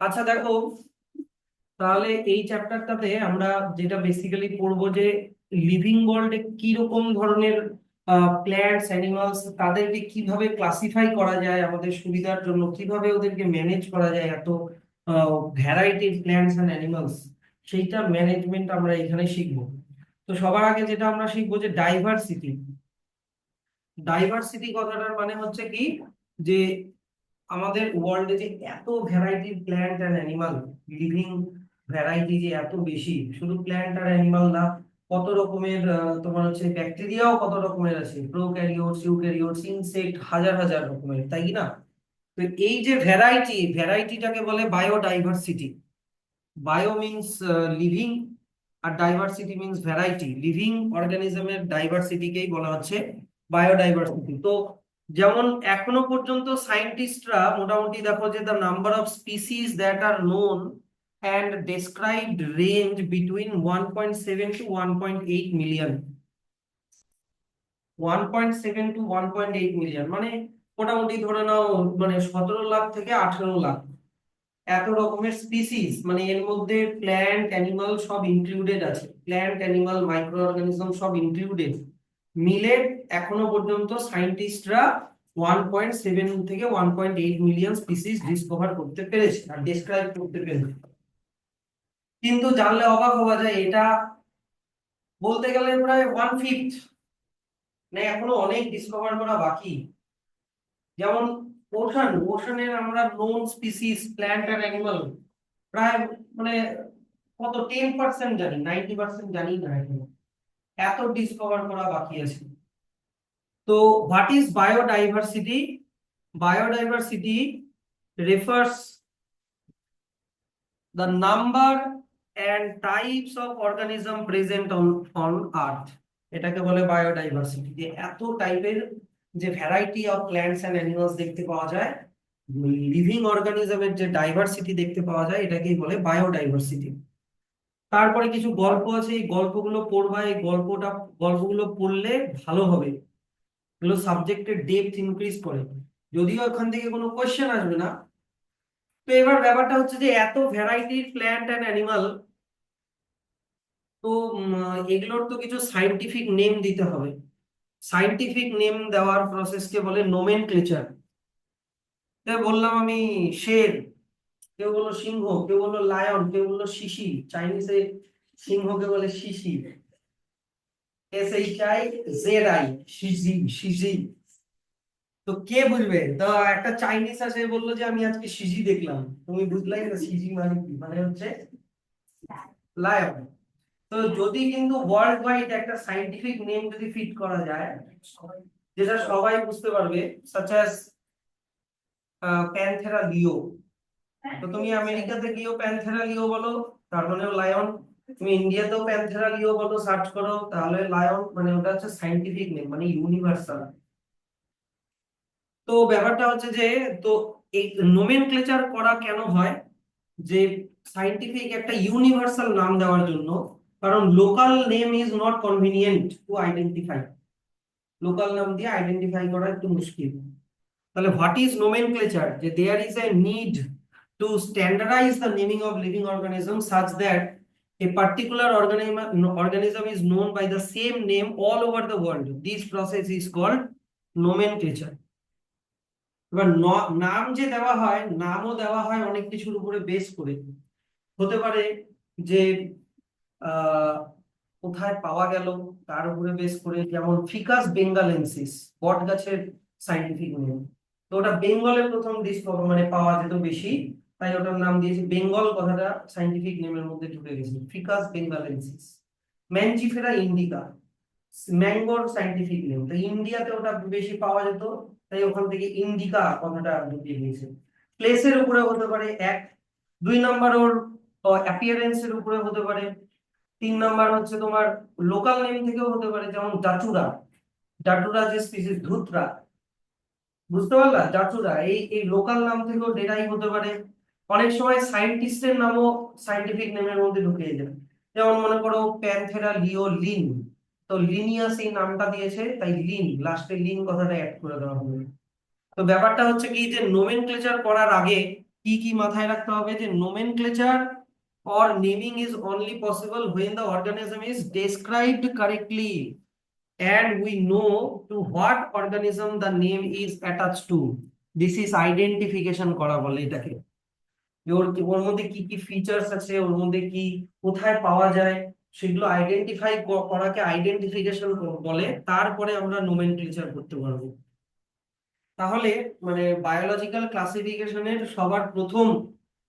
আচ্ছা দেখো, তাহলে এই চ্যাপ্টারটাতে আমরা যেটা বেসিক্যালি পড়বো যে লিভিং ওয়ার্ল্ডে কি রকম ধরনের প্ল্যান্টস অ্যানিমালস, তাদেরকে কিভাবে ক্লাসিফাই করা যায় আমাদের সুবিধার জন্য, কিভাবে ওদেরকে ম্যানেজ করা যায় এত ভ্যারাইটির প্ল্যান্টস অ্যান্ড অ্যানিমালস, সেইটা ম্যানেজমেন্ট আমরা এখানে শিখবো। তো সবার আগে যেটা আমরা শিখবো যে ডাইভার্সিটি। ডাইভার্সিটি কথাটার মানে হচ্ছে কি, যে আমাদের ওয়ার্ল্ডে যে এত ভ্যারাইটির plant and animal, living variety যে এত বেশি, শুধু প্ল্যান্ট আর অ্যানিমাল না, কত রকমের তোমার হচ্ছে ব্যাকটেরিয়াও কত রকমের আছে, প্রোক্যারিওটস, ইউক্যারিওটস, ইনসেক্ট, হাজার হাজার রকমের, তাই কি না? তো এই যে ভ্যারাইটিটাকে বলে বায়োডাইভার্সিটি। বায়ো মিনস লিভিং, আর ডাইভার্সিটি মিনস ভ্যারাইটি। লিভিং অর্গানিজমের ডাইভার্সিটিকেই বলা হচ্ছে বায়োডাইভার্সিটি। তো যেমন এখনো পর্যন্ত সায়েন্টিস্টরা মোটামুটি দেখো যে the number of species that are known and described range between 1.7 to 1.8 million. 1.7 to 1.8 million মানে মোটামুটি ধরে নাও মানে 17 লাখ থেকে 18 লাখ, এত রকমের স্পিসিস। মানে এর মধ্যে প্ল্যান্ট অ্যানিমাল সব ইনক্লুডেড আছে, প্ল্যান্ট অ্যানিমাল মাইক্রো অর্গানিজম সব ইনক্লুডেড মিলে এখনো পর্যন্ত সায়েন্টিস্টরা 1.7 থেকে 1.8 মিলিয়ন স্পিসিস ডিসকভার করতে পেরেছে আর ডেসক্রাইব করতে পেরেছে। কিন্তু জানলে অবাক হওয়া যায়, এটা বলতে গেলে প্রায় 1/5, মানে এখনো অনেক ডিসকভার করা বাকি। যেমন ওশানের আমরা নোন স্পিসিস প্ল্যান্ট আর অ্যানিমাল প্রায় মানে কত 10% জানি, 90% জানি না এখনো, এত ডিসকভার করা বাকি আছে। তো what is biodiversity? Biodiversity refers the number and types of organism present on earth। এটাকে বলে বায়োডাইভার্সিটি, যে এত টাইপের যে variety of plants and animals দেখতে পাওয়া যায়, লিভিং অর্গানিজমের যে ডাইভার্সিটি দেখতে পাওয়া যায়, এটাকেই বলে বায়োডাইভার্সিটি। তারপরে কিছু গল্প আছে, এই গল্পগুলো পড়বা, এই গল্পগুলো পড়লে ভালো হবে, এগুলো সাবজেক্টের ডেপথ ইনক্রিজ করে। যদিও এখান থেকে কোনো কোয়েশ্চেন আসবে না। তো এবার ব্যাপারটা হচ্ছে যে এত ভ্যারাইটির প্ল্যান্ট অ্যান্ড অ্যানিমাল, তো এগুলোর তো কিছু সাইন্টিফিক নেম দিতে হবে। সাইন্টিফিক নেম দেওয়ার প্রসেসকে বলে নোমেনক্লেচার। বললাম আমি শের, কেউ বললো সিংহ, কেউ বললো লায়ন, কেউ বললো শিশি। চাইনিজে সিংহকে বলে শিশি, SHIZI, শিশি, শিশি। তো কে বুঝবে? তো একটা চাইনিজ আসে বললো যে আমি আজকে শিশি দেখলাম, তুমি বুঝলাই না শিশি মানে কি, মানে হচ্ছে লায়ন। তো যদি কিন্তু ওয়ার্ল্ড ওয়াইড একটা সাইন্টিফিক নেম যদি ফিট করা যায়, যেটা সবাই বুঝতে পারবে, সাচ অ্যাজ প্যান্থেরা লিও। তো তুমি আমেরিকাতে গিয়েও প্যান্থেরা লিও বলো, তার মানে লায়ন। তুমি ইন্ডিয়াতেও প্যান্থেরা লিও বলো, সার্চ করো, তাহলে লায়ন, মানে ওটা হচ্ছে সাইন্টিফিক নেম, মানে ইউনিভার্সাল। তো ব্যাপারটা হচ্ছে যে, তো এই নোমেনক্লেচার করা কেন হয়, যে সাইন্টিফিক একটা ইউনিভার্সাল নাম দেওয়ার জন্য। কারণ local name is not convenient to identify, local নাম দিয়ে আইডেন্টিফাই করা একটু মুশকিল। তাহলে হোয়াট ইজ নোমেনক্লেচার? যে there is a need to standardize the naming of living organism such that a particular organism is known by the same name all over the world. This process is called nomenclature. এবার নাম যে দেওয়া হয়, নামও দেওয়া হয় অনেক কিছুর উপরে বেস করে। হতে পারে যে আহ কোথায় পাওয়া গেল তার উপরে বেস করে, যেমন ফিকাস বেঙ্গালেন্সিস বট গাছের সাইন্টিফিক নেম। তো ওটা বেঙ্গলে প্রথম ডিসকভার মানে পাওয়া যেত বেশি, তাই ওটার নাম দিয়েছে, বেঙ্গল কথাটা সাইন্টিফিক নেমের মধ্যে ঢুকে গেছে, ফিকাস বেঙ্গালেন্সিস। ম্যানজিফেরা ইন্ডিকা ম্যাঙ্গোর সাইন্টিফিক নেম, তো ইন্ডিয়াতে ওটা বেশি পাওয়া যেত, তাই ওখান থেকে ইন্ডিকা কথাটা ঢুকিয়ে দিয়েছে। প্লেসের উপরে হতে পারে এক, 2 নাম্বার ওর অ্যাপিয়ারেন্স এর উপরে হতে পারে, 3 নাম্বার হচ্ছে তোমার লোকাল নেম থেকেও হতে পারে, যেমন ডাচুরা। ডাচুরা যে স্পিসিস, ধুতরা, বুঝতে পারলা? ডাচুরা এই এই লোকাল নাম থেকেও ডেরাই হতে পারে। অনেক সময় সায়েন্টিস্টের নামও সাইন্টিফিক নেমের মধ্যে ঢুকিয়ে যায়। যেমন মনে করো প্যান্থেরা লিও লিন, তো লিনিয়াস এই নামটা দিয়েছে তাই লিন, লাস্টে লিন কথাটা অ্যাড করে দেওয়া হবে। তো ব্যাপারটা হচ্ছে কি যে নোমেনক্লেচার করার আগে কি কি মাথায় রাখতে হবে, যে nomenclature or naming is only possible when the organism is described correctly and we know to what organism the name is attached to. This is identification করা বলে এটাকে, যে ওর ওর মধ্যে কি কি ফিচার্স আছে, ওর মধ্যে কি কোথায় পাওয়া যায়, সেগুলো আইডেন্টিফাই করাকে আইডেন্টিফিকেশন বলে, তারপরে আমরা নোমেনক্লেচার করতে পারবো। তাহলে মানে বায়োলজিক্যাল ক্লাসিফিকেশনের সবার প্রথম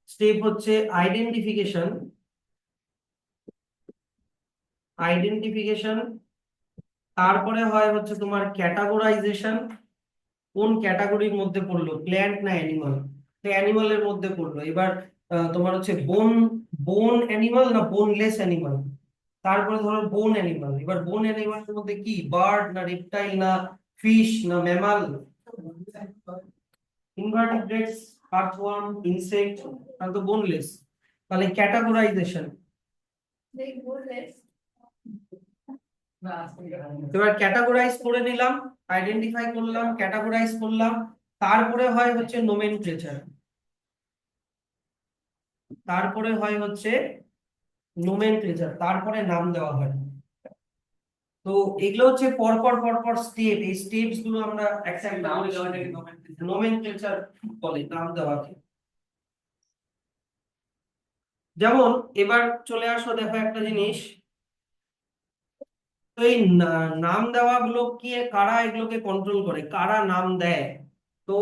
স্টেপ হচ্ছে আইডেন্টিফিকেশন। আইডেন্টিফিকেশন, তারপরে হয় হচ্ছে তোমার ক্যাটাগরাইজেশন, কোন ক্যাটাগরির মধ্যে পড়লো, প্ল্যান্ট না অ্যানিমাল, তো অ্যানিমালের মধ্যে পড়লো। এবার তোমার হচ্ছে বোন বোন অ্যানিমাল না বোনলেস অ্যানিমাল, তারপরে ধরো বোন অ্যানিমাল, এবার বোন অ্যানিমালের মধ্যে কি বার্ড না রেপটাইল না ফিশ না ম্যামাল, ইনভার্টিব্রেটস, আর্থওয়ার্ম, ইনসেক্ট, তাহলে তো বোনলেস। তাহলে ক্যাটাগরাইজেশন, এবার ক্যাটাগরাইজ করে নিলাম, আইডেন্টিফাই করলাম, ক্যাটাগরাইজ করলাম, তারপরে হয় হচ্ছে নোমেনক্লেচার, তারপরে হয় হচ্ছে নোমেনক্লেচার, তারপরে নাম দেওয়া হয়। তো এগুলো হচ্ছে পরপর পরপর স্টেপ, এই স্টেপস গুলো আমরা একটা একটা নোমেনক্লেচার বলে, নাম দেওয়াকে। যেমন এবার চলে আসো, দেখো একটা জিনিস, তো এই নাম দেওয়া গুলো কি, কারা এগুলোকে কন্ট্রোল করে, কারা নাম দেয়? তো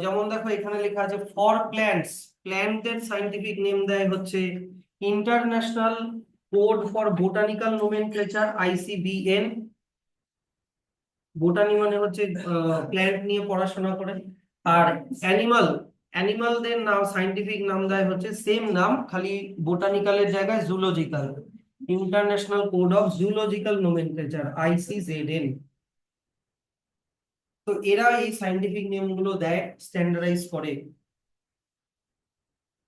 যেমন দেখো এখানে লেখা আছে ফর প্ল্যান্টস, প্ল্যান্টের সাইন্টিফিক নেম দেয় হচ্ছে international code for botanical nomenclature, ICBN। Botany মানে হচ্ছে প্ল্যান্ট নিয়ে পড়াশোনা করে। আর অ্যানিমাল, অ্যানিমালদের নাম সাইন্টিফিক নাম দেয় হচ্ছে সেম নাম, খালি বোটানিক্যালের জায়গায় zoological, international code of zoological nomenclature, ICZN। তো এরা এই সাইন্টিফিক নেম গুলো দেয়, স্ট্যান্ডার্ডাইজ করে।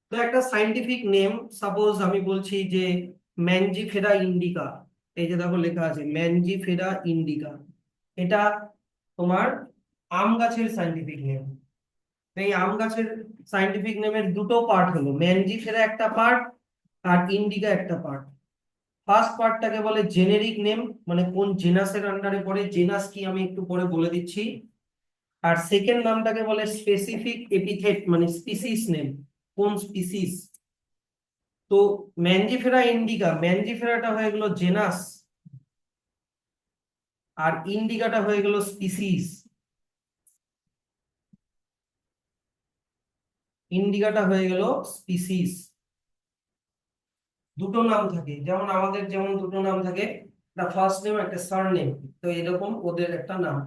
তো একটা সাইন্টিফিক নেম, সাপোজ আমি বলছি যে ম্যানজিফেরা ইন্ডিকা, এই যে দেখো লেখা আছে ম্যানজিফেরা ইন্ডিকা, এটা তোমার আম গাছের সাইন্টিফিক নেম। এই আম গাছের সাইন্টিফিক নেমের দুটো পার্ট হলো, ম্যানজিফেরা একটা পার্ট আর ইন্ডিকা একটা পার্ট। ফার্স্ট পার্টটাকে বলে জেনেরিক নেম, মানে কোন জেনাসের আন্ডারে পড়ে, জেনাস কি আমি একটু পরে বলে দিচ্ছি। আর সেকেন্ড নামটাকে বলে স্পেসিফিক এপিথেট, মানে স্পিসিস নেম, কোন স্পিসিস। তো ম্যানজিফেরা ইন্ডিকা, ম্যানজিফেরাটা হয়ে গেল জেনাস, আর ইন্ডিকাটা হয়ে গেল স্পিসিস। ইন্ডিকাটা হয়ে গেল স্পিসিস। দুটো নাম থাকে, যেমন আমাদের যেমন দুটো নাম থাকে, একটা ফার্স্ট নেম একটা সারনেম, তো এরকম ওদের একটা নাম।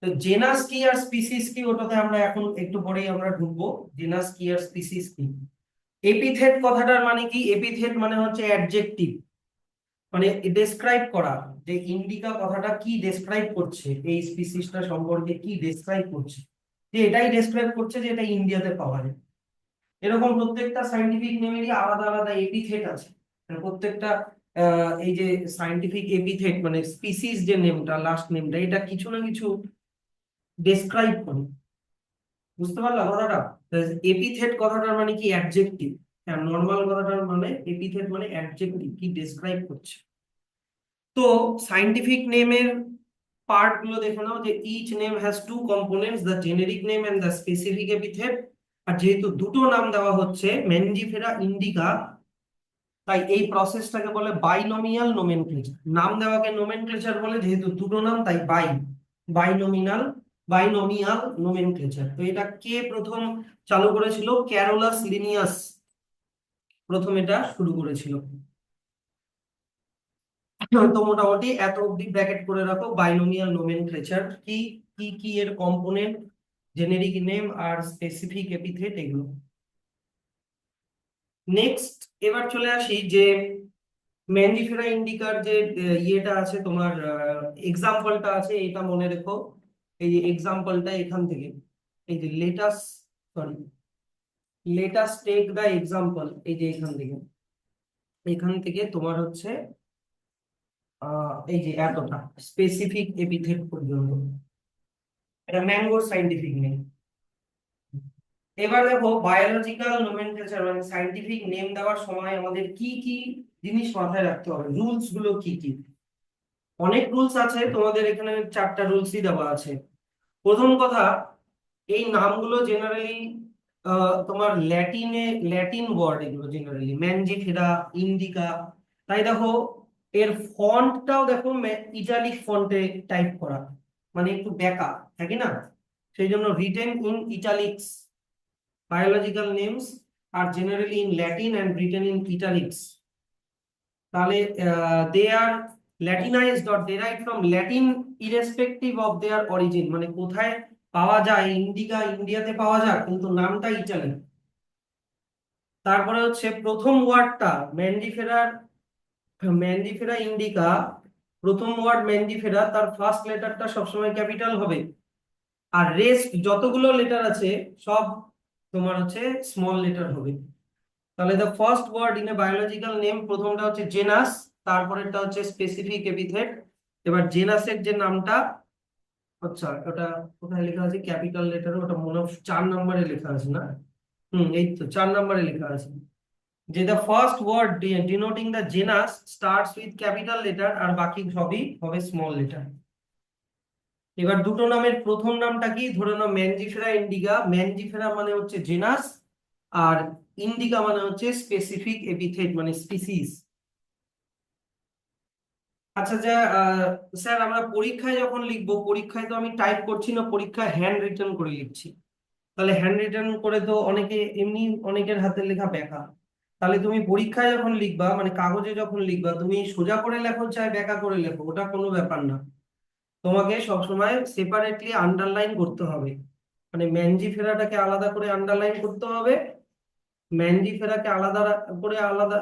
তো জেনাস কি আর স্পিসিস কি, ওটাতে আমরা এখন একটু পরেই আমরা ঢুকবো, জেনাস কি আর স্পিসিস কি। এপিথেট কথাটার মানে কি, এপিথেট মানে হচ্ছে অ্যাডজেক্টিভ, মানে ডেসক্রাইব করা, যে ইন্ডিকা কথাটা কি ডেসক্রাইব করছে, এই স্পিসিসটা সম্পর্কে কি ডেসক্রাইব করছে, যে এটাই ডেসক্রাইব করছে যে এটা ইন্ডিয়াতে পাওয়া যায়। এরকম প্রত্যেকটা সাইন্টিফিক নেমেরই আলাদা আলাদা এপিথেট আছে, মানে প্রত্যেকটা এই যে সাইন্টিফিক এপিথেট মানে স্পিসিস যে নেমটা, লাস্ট নেমটা, এটা কিছু না কিছু ডেসক্রাইব করে। বুঝতে পারলা কথাটা? এপিথেট কথাটার মানে কি অ্যাডজেক্টিভ, আর নর্মাল কথাটার মানে এপিথেট মানে অ্যাডজেক্টিভ, কি ডেসক্রাইব করছে। তো সাইন্টিফিক নেমের পার্ট গুলো দেখে নাও, যে each name has two components, the generic name and the specific epithet. আর যেহেতু দুটো নাম দেওয়া হচ্ছে ম্যানজিফেরা ইন্ডিকা, তাই এই প্রসেসটাকে বলে বাইনোমিয়াল নোমেনক্লেচার। নাম দেওয়াকে নোমেনক্লেচার বলে, যেহেতু দুটো নাম তাই বাইনোমিনাল, বাইনোমিয়াল নোমেনক্লেচার। তো এটা কে প্রথম চালু করেছিল? ক্যারোলাস লিনিয়াস প্রথম এটা শুরু করেছিল। তো মোটামুটি এত অব্দি ব্র্যাকেট করে রাখো, বাইনোমিয়াল নোমেনক্লেচার কি, কি কি এর কম্পোনেন্ট, জেনেরিক নেম আর স্পেসিফিক এপিথেট, এগুলো। নেক্সট এবার চলে আসি যে ম্যানজিফেরা ইন্ডিকার যে ইয়েটা আছে তোমার, এক্সাম্পলটা আছে, এটা মনে রেখো। এই যে এক্সাম্পলটা এখান থেকে, এই যে let us, sorry, let us take the example, এই যে এখান থেকে, এখান থেকে তোমার হচ্ছে এই যে এতটা স্পেসিফিক এপিথেট পর্যন্ত, এটা ম্যাঙ্গোর সাইন্টিফিক নেম। এবার দেখো বায়োলজিক্যাল নোমেনক্লেচার মানে সাইন্টিফিক নেম দেওয়ার সময় আমাদের কি কি জিনিস মাথায় রাখতে হবে, রুলস গুলো কি কি। অনেক রুলস আছে, তোমাদের এখানে 4টা রুলসই দেওয়া আছে। প্রথম কথা, এই নামগুলো জেনারেলি তোমার ল্যাটিন ওয়ার্ড, এগুলো জেনারেলি ম্যানজিফেরা, ইন্ডিকা। তাই দেখো এর ফন্টটাও দেখো ইটালিক ফন্টে টাইপ করা, মানে একটু বেঁকা থাকে না, সেই জন্য written in italics. Biological names are generally in Latin and written in italics. তাহলে they are latinized or derive from Latin irrespective of their origin, মানে কোথায় পাওয়া যায়, ইন্ডিকা ইন্ডিয়াতে পাওয়া যায় কিন্তু নামটা ইটালি। তারপরে হচ্ছে প্রথম ওয়ার্ডটা ম্যান্ডিফেরার, ম্যান্ডিফেরা ইন্ডিকা, প্রথম ওয়ার্ড ম্যান্ডিফেরা, তার ফার্স্ট লেটারটা সবসময় ক্যাপিটাল হবে, আর রেস্ট যতগুলো লেটার আছে সব তোমার হচ্ছে স্মল লেটার হবে। তাহলে the first word in a biological name, প্রথমটা হচ্ছে জেনাস, তারপরেরটা হচ্ছে স্পেসিফিক এপিথেট। এবার জেনাসের যে নামটা, আচ্ছা ওটা কোথায় লেখা আছে ক্যাপিটাল লেটারে, ওটা মনে হয় 4 নম্বরে লেখা আছে না? এই তো 4 নম্বরে লেখা আছে যে the first word denoting the genus starts with capital letter, আর বাকি সবই হবে স্মল লেটার। এবার দুটো নামের প্রথম নামটা কি, ধরে নাও ম্যানজিফেরা ইন্ডিকা, ম্যানজিফেরা মানে হচ্ছে জেনাস, আর ইন্ডিকা মানে হচ্ছে স্পেসিফিক এপিথেট মানে স্পিসিস। আচ্ছা যা স্যার আমরা পরীক্ষায় যখন লিখবো, পরীক্ষায় তো আমি টাইপ করছি না, পরীক্ষায় হ্যান্ড রিটেন করে লিখছি। তাহলে হ্যান্ড রিটেন করে তো অনেকে এমনি অনেকের হাতের লেখা বেঁকা। তাহলে তুমি পরীক্ষায় যখন লিখবা মানে কাগজে যখন লিখবা, তুমি সোজা করে লেখো চাই বেঁকা করে লেখো, ওটা কোনো ব্যাপার না, তোমাকে সবসময় সেপারেটলি আন্ডারলাইন করতে হবে। মানে ম্যানজিফেরাটাকে আলাদা করে আন্ডারলাইন করতে হবে, ম্যানজিফেরাকে আলাদা করে আলাদা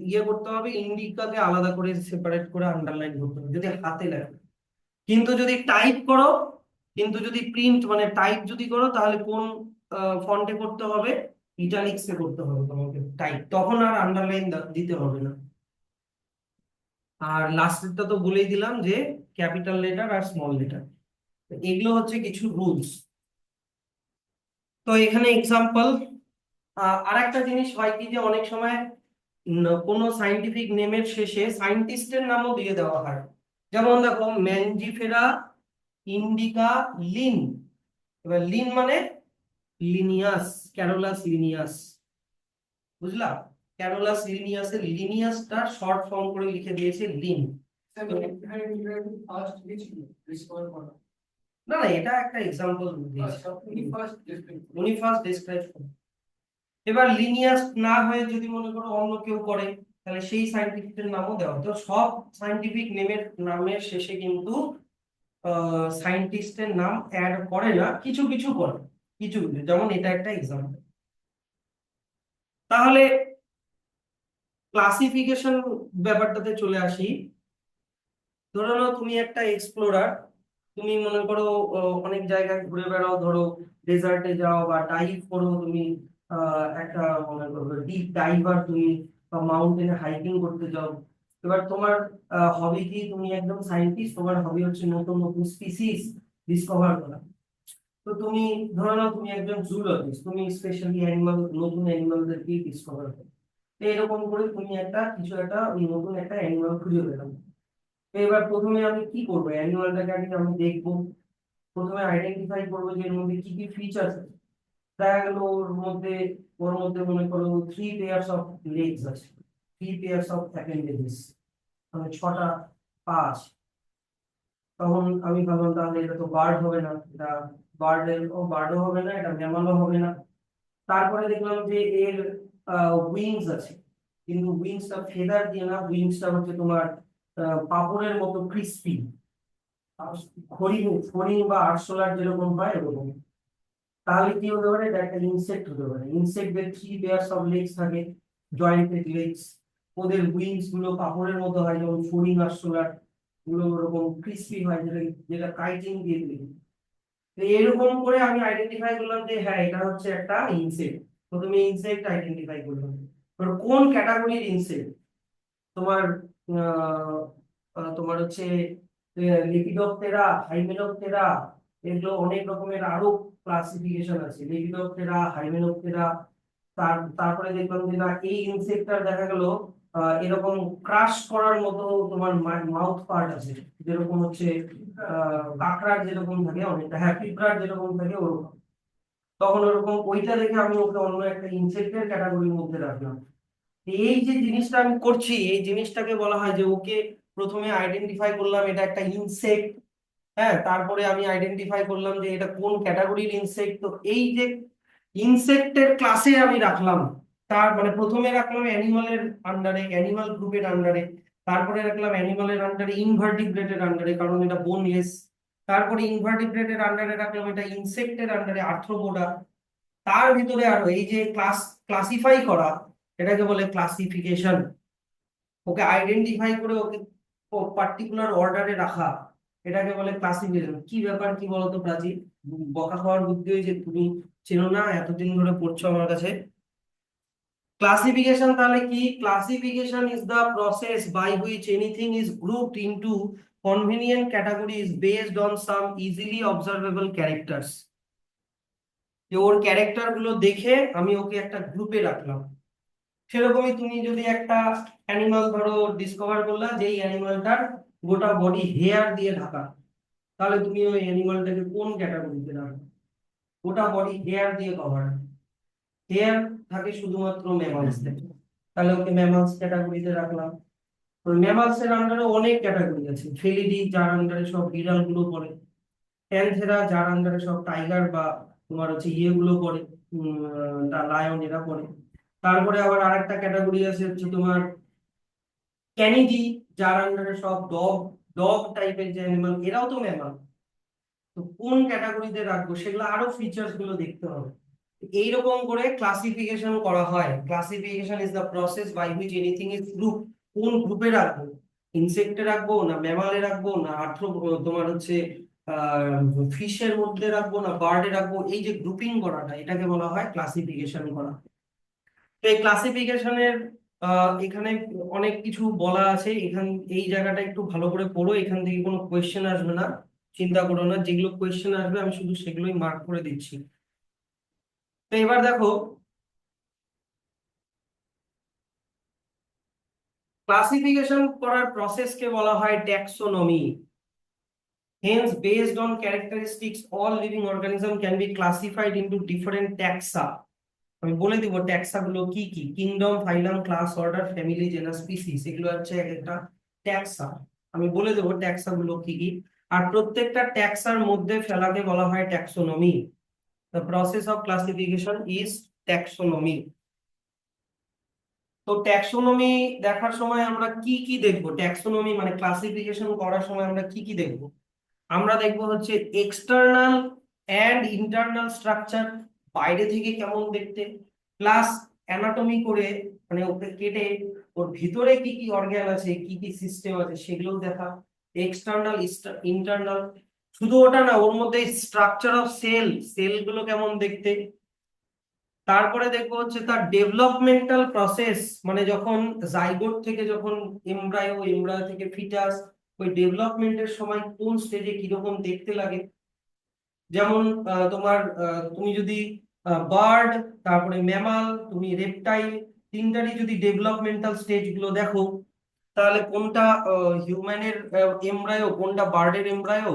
ইয়ে করতে হবে, ইন্ডিকাকে আলাদা করে সেপারেট করে আন্ডারলাইন করতে হবে যদি হাতে লেখো। কিন্তু যদি টাইপ করো, কিন্তু যদি প্রিন্ট মানে টাইপ যদি করো, তাহলে কোন ফন্টে করতে হবে, ইটালিক্সে করতে হবে তোমাকে টাইপ, তখন আর আন্ডারলাইন দিতে হবে না। আর লাস্টেরটা তো বলেই দিলাম যে ক্যাপিটাল লেটার আর স্মল লেটার। এগুলো হচ্ছে কিছু রুলস। তো এখানে এক্সাম্পল, আর একটা জিনিস হয় কি যে অনেক সময় কোনো সাইন্টিফিক নেমের শেষে সায়েন্টিস্টের নামও দিয়ে দেওয়া হয়। যেমন দেখো ম্যানজিফেরা ইন্ডিকা লিন, এবার লিন মানে লিনিয়াস, ক্যারোলাস লিনিয়াস, বুঝলা? ক্যারোলাস লিনিয়াসের লিনিয়াসটা শর্ট ফর্ম করে লিখে দিয়েছে লিন। না না, এটা একটা এক্সাম্পল দিয়েছি, উনি ফার্স্ট ডিসক্রাইব। এবার লিনিয়াস না হয়ে যদি মনে করো অন্য কেউ করে, তাহলে সেই সায়েন্টিফিকের নামও দেওয়া। তো সব সায়েন্টিফিক নেমের নামের শেষে কিন্তু সায়েন্টিস্টের নাম অ্যাড করে না, কিছু কিছু করে, কিছু কিছু, যেমন এটা একটা এক্সাম্পল। তাহলে ক্লাসিফিকেশন ব্যাপারটাতে চলে আসি। ধরো নাও তুমি একটা এক্সপ্লোরার, তুমি মনে করো অনেক জায়গায় ঘুরে বেড়াও, ধরো ডেজার্টে যাও বা ডাইভ করো তুমি, একটা মনে করো ডিপ ডাইভার তুমি, বা মাউন্টেনে হাইকিং করতে যাও। এবার তোমার হবি কি, তুমি একদম সায়েন্টিস্ট, তোমার হবি হচ্ছে নতুন নতুন স্পিসিস ডিসকভার করা। তো তুমি ধরো নাও তুমি একজন জুলজিস্ট, তুমি স্পেশালি অ্যানিমাল, নতুন অ্যানিমালদেরকে ডিসকভার করো। তো এরকম করে তুমি একটা কিছু একটা নতুন একটা অ্যানিমাল খুঁজে পেলাম। তো এবার প্রথমে আমি কি করবো, অ্যানিমালটাকে আগে আমি দেখবো, প্রথমে আইডেন্টিফাই করবো যে এর মধ্যে কি কি ফিচার্স আছে। দেখা গেল ওর মধ্যে মনে করো 3 পেয়ার্স অফ লেগস আছে, 3 পেয়ার্স অফ অ্যাপেন্ডেজেস, মানে 6টা পা আছে। তখন আমি ভাবলাম তাহলে এটা তো বার্ড হবে না, এটা বার্ডও হবে না, এটা ম্যামলও হবে না। তারপরে দেখলাম যে এর উইংস আছে, কিন্তু উইংসটা ফেদার দিয়ে না, উইংসটা হচ্ছে তোমার পাপড়ের মতো ক্রিস্পি, ফড়িং ফড়িং বা আরশোলার যেরকম হয় এরকম। তাহলে কি হতে পারে, এটা একটা ইনসেক্ট হতে পারে। ইনসেক্টদের 3 পেয়ার্স অফ লেগস থাকে, জয়েন্টেড লেগস, ওদের উইংস গুলো কাপড়ের মতো হয়, যেমন ফড়িং আরশোলার গুলো ওরকম ক্রিস্পি হয়, যেটা যেটা কাইটিং দিয়ে তৈরি। তো এরকম করে আমি আইডেন্টিফাই করলাম যে হ্যাঁ এটা হচ্ছে একটা ইনসেক্ট। প্রথমে ইনসেক্ট আইডেন্টিফাই করলাম, এবার কোন ক্যাটাগরির ইনসেক্ট, তোমার আহ, তোমার হচ্ছে লেপিডপ্টেরা, হাইমেনপ্টেরা, এগুলো অনেক রকমের আরো ক্লাসিফিকেশন আছে। লেপিডপ্টেরা, হাইমেনপ্টেরা, তারপরে দেখলাম যে না এই ইনসেক্টটা দেখা গেল এরকম ক্রাশ করার মতো তোমার মাউথ পার্ট আছে, যেরকম হচ্ছে কাঁকড়ার যেরকম থাকে অনেকটা, হ্যাঁ পিঁপড়ার যেরকম থাকে ওরকম। তখন ওরকম ওইটা দেখে আমি ওকে অন্য একটা ইনসেক্টের ক্যাটাগরির মধ্যে রাখলাম। এই যে জিনিসটা আমি করছি, এই জিনিসটাকে বলা হয় যে ওকে প্রথমে আইডেন্টিফাই করলাম এটা একটা ইনসেক্ট, হ্যাঁ, তারপরে আমি আইডেন্টিফাই করলাম যে এটা কোন ক্যাটাগরির ইনসেক্ট। তো এই যে ইনসেক্টের ক্লাসে আমি রাখলাম, তার মানে প্রথমে রাখলাম অ্যানিমালের আন্ডারে, অ্যানিমাল গ্রুপের আন্ডারে, তারপরে রাখলাম অ্যানিমালের আন্ডারে, ইনভার্টিব্রেটের আন্ডারে কারণ এটা বোনলেস, তারপরে ইনভার্টিব্রেটের আন্ডারে রাখলাম এটা ইনসেক্টের আন্ডারে আর্থ্রোপোডা। তার ভিতরে আরো এই যে ক্লাসিফাই করা, এটাকে বলে ক্লাসিফিকেশন। ওকে আইডেন্টিফাই করে ওকে পার্টিকুলার অর্ডারে রাখা, এটাকে বলে ক্লাসিফিকেশন। কি ব্যাপার কি বলতো প্রাচী, বকা খাওয়ার বুদ্ধি হয়েছে, তুমি চেনো না, এতদিন ধরে পড়ছো আমার কাছে। ক্লাসিফিকেশন তাহলে কি? Classification is the process by which anything is grouped into convenient categories based on some easily observable characters। যে ওর ক্যারেক্টার গুলো দেখে আমি ওকে একটা গ্রুপে রাখলাম। সেরকমই তুমি যদি একটা অ্যানিমাল ধরো ডিসকভার করলা, যে এই অ্যানিমালটার গোটা বডি হেয়ার দিয়ে ঢাকা, তাহলে তুমি ওই অ্যানিমালটাকে কোন ক্যাটাগরিতে রাখবে? গোটা বডি হেয়ার দিয়ে কভার, হেয়ার থাকে শুধুমাত্র ম্যামালস থেকে, তাহলে ওকে ম্যামালস ক্যাটাগরিতে রাখলাম। তো ম্যামালস এর আন্ডারে অনেক ক্যাটাগরি আছে। ফেলিডি, যার আন্ডারে সব বিড়াল গুলো পড়ে। প্যান্থেরা, যার আন্ডারে সব টাইগার বা তোমার হচ্ছে ইয়েগুলো পড়ে, লায়ন এরা পড়ে। তারপরে আবার আরেকটা ক্যাটাগরি আছে হচ্ছে তোমার ক্যানিডি, যার আন্ডারে সব ডগ, ডগ টাইপের যে অ্যানিমাল, এরাও তো ম্যামাল। তো কোন ক্যাটাগরিতে রাখবো সেগুলো আরো ফিচার্স গুলো দেখতে হবে। এইরকম করে ক্লাসিফিকেশন করা হয়। Classification is the process by which anything is group. কোন গ্রুপে রাখবো, ইনসেক্টে রাখবো না ম্যামালে রাখবো না আর্থ্রো তোমার হচ্ছে ফিশের মধ্যে রাখবো না বার্ডে রাখবো, এই যে গ্রুপিং করাটা এটাকে বলা হয় ক্লাসিফিকেশন করা। তো এই ক্লাসিফিকেশনের এখানে অনেক কিছু বলা আছে। এখান এই জায়গাটা একটু ভালো করে পড়ো, এখান থেকে কোনো কোয়েশ্চেন আসবে না, চিন্তা করো না। যেগুলো কোয়েশ্চেন আসবে আমি শুধু সেগুলোই মার্ক করে দিচ্ছি। তো এবার দেখো, ক্লাসিফিকেশন করার প্রসেসকে বলা হয় taxonomy. Hence, based on characteristics, all living organism can be classified into different taxa। আমি বলে দিব ট্যাক্সা গুলো কি কি: kingdom, phylum, class, order, family, genus, species, এগুলো হচ্ছে এক একটা ট্যাক্সা। আমি বলে দেবো ট্যাক্সা গুলো কি কি। আর প্রত্যেকটা ট্যাক্সার মধ্যে ফেলাকে বলা হয় taxonomy. The process of classification is taxonomy. তো ট্যাক্সোনমি দেখার সময় আমরা কি কি দেখবো? ট্যাক্সোনমি মানে ক্লাসিফিকেশন করার সময় আমরা কি কি দেখবো? আমরা দেখবো হচ্ছে এক্সটার্নাল অ্যান্ড ইন্টারনাল স্ট্রাকচার, বাইরে থেকে কেমন দেখতে, প্লাস অ্যানাটমি করে, মানে ওকে কেটে ওর ভিতরে কি কি অর্গান আছে, কি কি সিস্টেম আছে সেগুলো দেখা। এক্সটার্নাল, ইন্টারনাল, শুধু ওটা না, ওর মধ্যে স্ট্রাকচার অফ সেল, সেল গুলো কেমন দেখতে। তারপরে দেখবো হচ্ছে তার ডেভেলপমেন্টাল প্রসেস, মানে যখন জাইগোট থেকে যখন এমব্রায়ো, এমব্রায়ো থেকে ফিটাস, ওই ডেভেলপমেন্টের সময় কোন স্টেজে কিরকম দেখতে লাগে। যেমন তোমার তুমি যদি বার্ড, তারপরে ম্যামাল, তুমি রেপটাইল, তিনটারই যদি ডেভেলপমেন্টাল স্টেজ গুলো দেখো, তাহলে কোনটা হিউম্যানের এমব্রায়ো, কোনটা বার্ডের এমব্রায়ো,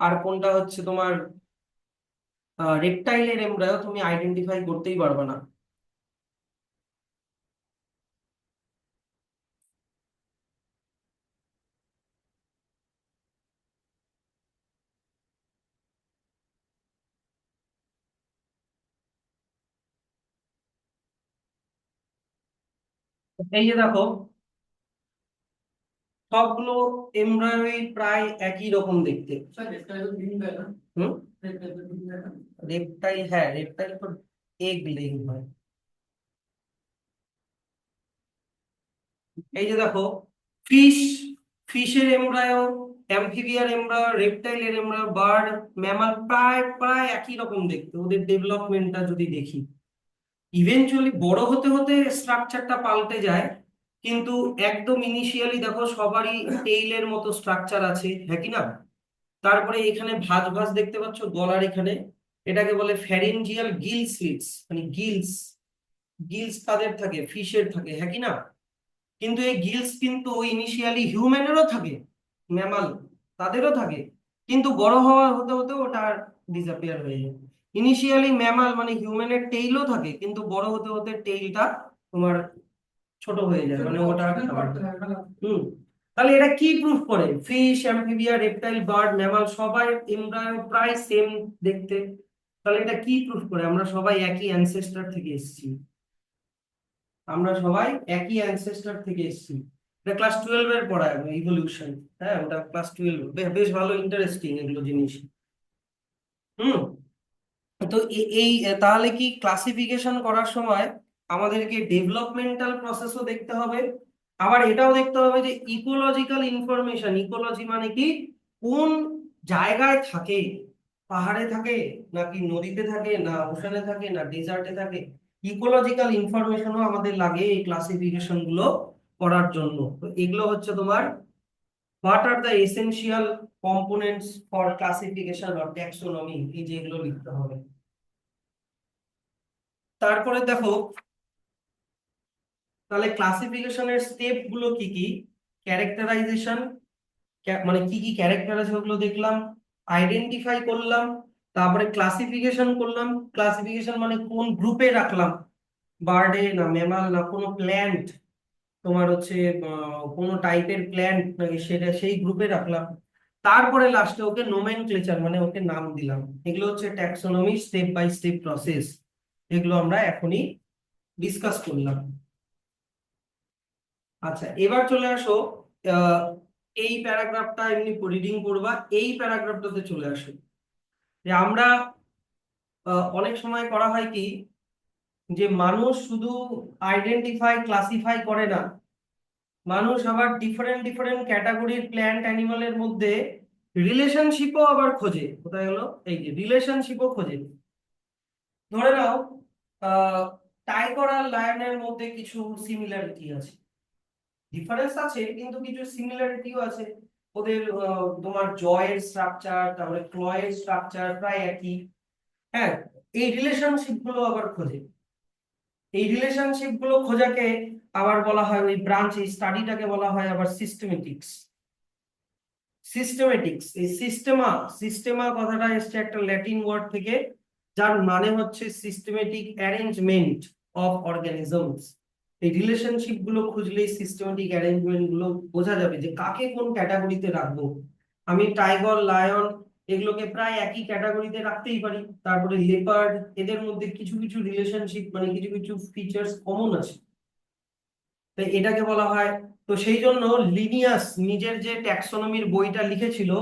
আর কোনটা হচ্ছে তোমার রেপটাইলের এমব্রায়ো, তুমি আইডেন্টিফাই করতেই পারবে না। এই যে দেখো, সবগুলো এমব্রায়োই প্রায় একই রকম দেখতে। হুম, রেপটাইল, হ্যাঁ রেপটাইল তো এগ লেইং হয়। এই যে দেখো, ফিশ, ফিশের এমব্রায়ো, অ্যামফিবিয়ার এমব্রায়ো, রেপটাইলের এমব্রায়ো, বার্ড, ম্যামাল প্রায় প্রায় একই রকম দেখতে ওদের ডেভেলপমেন্টটা যদি দেখি। ইভেনচুয়ালি বড় হতে হতে স্ট্রাকচারটা পাল্টে যায়, কিন্তু একদম ইনিশিয়ালি দেখো সবারই টেইলের মতো স্ট্রাকচার আছে, হ্যাঁ কি না? তারপরে এখানে ভাঁজ ভাঁজ দেখতে পাচ্ছ গলার এখানে, এটাকে বলে ফ্যারিঞ্জিয়াল গিল স্লিটস, মানে গিলস। গিলস কাদের থাকে? ফিশের থাকে, হ্যাঁ কি না? কিন্তু এই গিলস কিন্তু ইনিশিয়ালি হিউম্যানেরও থাকে, ম্যামাল তাদেরও থাকে, কিন্তু বড় হওয়া হতে হতে ওটা আর ডিসঅ্যাপিয়ার হয়ে যায়। ইনিশিয়ালি ম্যামাল মানে হিউম্যানের টেইলও থাকে, কিন্তু বড় হতে হতে টেইলটা তোমার ছোট হয়ে যায়, মানে ওটা আর খাবে না। হুম। তাহলে এটা কি প্রুফ করে? Fish, Amphibia, reptile, bird, mammal সবাই এমব্রায়ো প্রায় সেম দেখতে। তাহলে এটা কি প্রুফ করে? আমরা সবাই একই অ্যানসেস্টর থেকে এসেছি। আমরা সবাই একই অ্যানসেস্টর থেকে এসেছি। এটা ক্লাস 12 এর পড়ায় ইভলিউশন। হ্যাঁ, ওটা ক্লাস 12, বেশ ভালো ইন্টারেস্টিং এগুলো জিনিস। হুম। তো এই তাহলে কি ক্লাসিফিকেশন করার সময় আমাদেরকে ডেভেলপমেন্টাল প্রসেসও দেখতে হবে, আবার এটাও দেখতে হবে যে ইকোলজিক্যাল ইনফরমেশন। ইকোলজি মানে কি? কোন জায়গায় থাকে, পাহাড়ে থাকে নাকি নদীতে থাকে না ওশানে থাকে না ডেজার্টে থাকে, ইকোলজিক্যাল ইনফরমেশনও আমাদের লাগে এই ক্লাসিফিকেশন গুলো করার জন্য। তো এগুলো হচ্ছে তোমার what are the essential components for classification or taxonomy, এই যেগুলো লিখতে হবে। তারপরে দেখো, তাহলে ক্লাসিফিকেশনের স্টেপ গুলো কি কি? ক্যারেক্টারাইজেশন, মানে কি কি ক্যারেক্টার আছে ওগুলো দেখলাম, আইডেন্টিফাই করলাম, তারপরে ক্লাসিফিকেশন করলাম। ক্লাসিফিকেশন মানে কোন গ্রুপে রাখলাম, বার্ডে না ম্যামাল না কোনো প্ল্যান্ট, তোমার হচ্ছে কোনো টাইপের প্ল্যান্ট নাকি সেটা সেই গ্রুপে রাখলাম। তারপরে লাস্টে ওকে নোমেনক্লেচার মানে ওকে নাম দিলাম। এগুলো হচ্ছে taxonomy step by step process, এগুলো আমরা এখনই ডিসকাস করলাম। আচ্ছা, এবার চলে আসো। আহ, এই প্যারাগ্রাফটা এমনি রিডিং করবা, এই প্যারাগ্রাফটাতে চলে আসো। যে আমরা অনেক সময় করা হয় কি, যে মানুষ শুধু আইডেন্টিফাই ক্লাসিফাই করে না, মানুষ আবার ডিফারেন্ট ডিফারেন্ট ক্যাটাগরির প্ল্যান্ট অ্যানিমালের মধ্যে রিলেশনশিপও আবার খোঁজে। কোথায় গেল? এই যে রিলেশনশিপও খোঁজে। ধরে নাও টাইগার আর লায়নের মধ্যে কিছু সিমিলারিটি আছে, ডিফারেন্স আছে কিন্তু কিছু সিমিলারিটিও আছে। ওদের তোমার জয়ের স্ট্রাকচার, তারপরে ক্লয়ের স্ট্রাকচার প্রায় একই। হ্যাঁ, এই রিলেশনশিপ গুলো আবার খোঁজে। এই রিলেশনশিপ গুলো খোঁজাকে আবার বলা হয়, ওই ব্রাঞ্চ, এই স্টাডিটাকে বলা হয় আবার সিস্টেমেটিক্স। সিস্টেমেটিক্স, এই সিস্টেমা, সিস্টেমা কথাটা এসছে একটা ল্যাটিন ওয়ার্ড থেকে, যার মানে হচ্ছে সিস্টেমেটিক অ্যারেঞ্জমেন্ট অফ অর্গানিজমস। এই রিলেশনশিপ গুলো খুঁজলেই সিস্টেমেটিক অ্যারেঞ্জমেন্ট গুলো বোঝা যাবে যে কাকে কোন ক্যাটাগরিতে রাখবো। আমি টাইগার, লায়ন এগুলোকে প্রায় একই ক্যাটাগরিতে রাখতেই পারি। তারপরে লেপার্ড, এদের মধ্যে কিছু কিছু রিলেশনশিপ মানে কিছু কিছু ফিচার্স কমন আছে, তাই এটাকে বলা হয়। তো সেই জন্য লিনিয়াস নিজের যে ট্যাক্সোনমির বইটা লিখেছিল,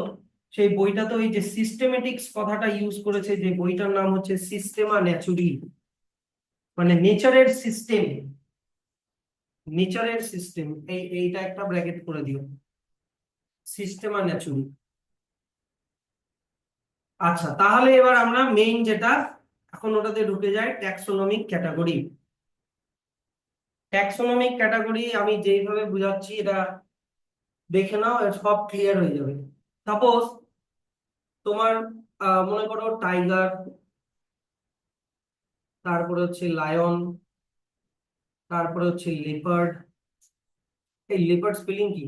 সেই বইটাতে ওই যে সিস্টেমেটিক্স কথাটা ইউজ করেছে, যে বইটার নাম হচ্ছে সিস্টেমা ন্যাচুরি, মানে নেচারের সিস্টেম। নেচারের সিস্টেম, এইটা একটা ব্র্যাকেট করে দিও, সিস্টেমা ন্যাচুরি। আচ্ছা, তাহলে এবার আমরা মেইন যেটা, এখন ওটাতে ঢুকে যাই, ট্যাক্সোনমিক ক্যাটাগরি। ট্যাক্সোনমিক ক্যাটাগরি আমি যেইভাবে বুঝাচ্ছি এটা দেখে নাও, সব ক্লিয়ার হয়ে যাবে। সাপোজ তোমার মনে করো টাইগার, তারপরে হচ্ছে লায়ন, তারপরে হচ্ছে লেপার্ড। এই লেপার্ড স্পেলিং কি?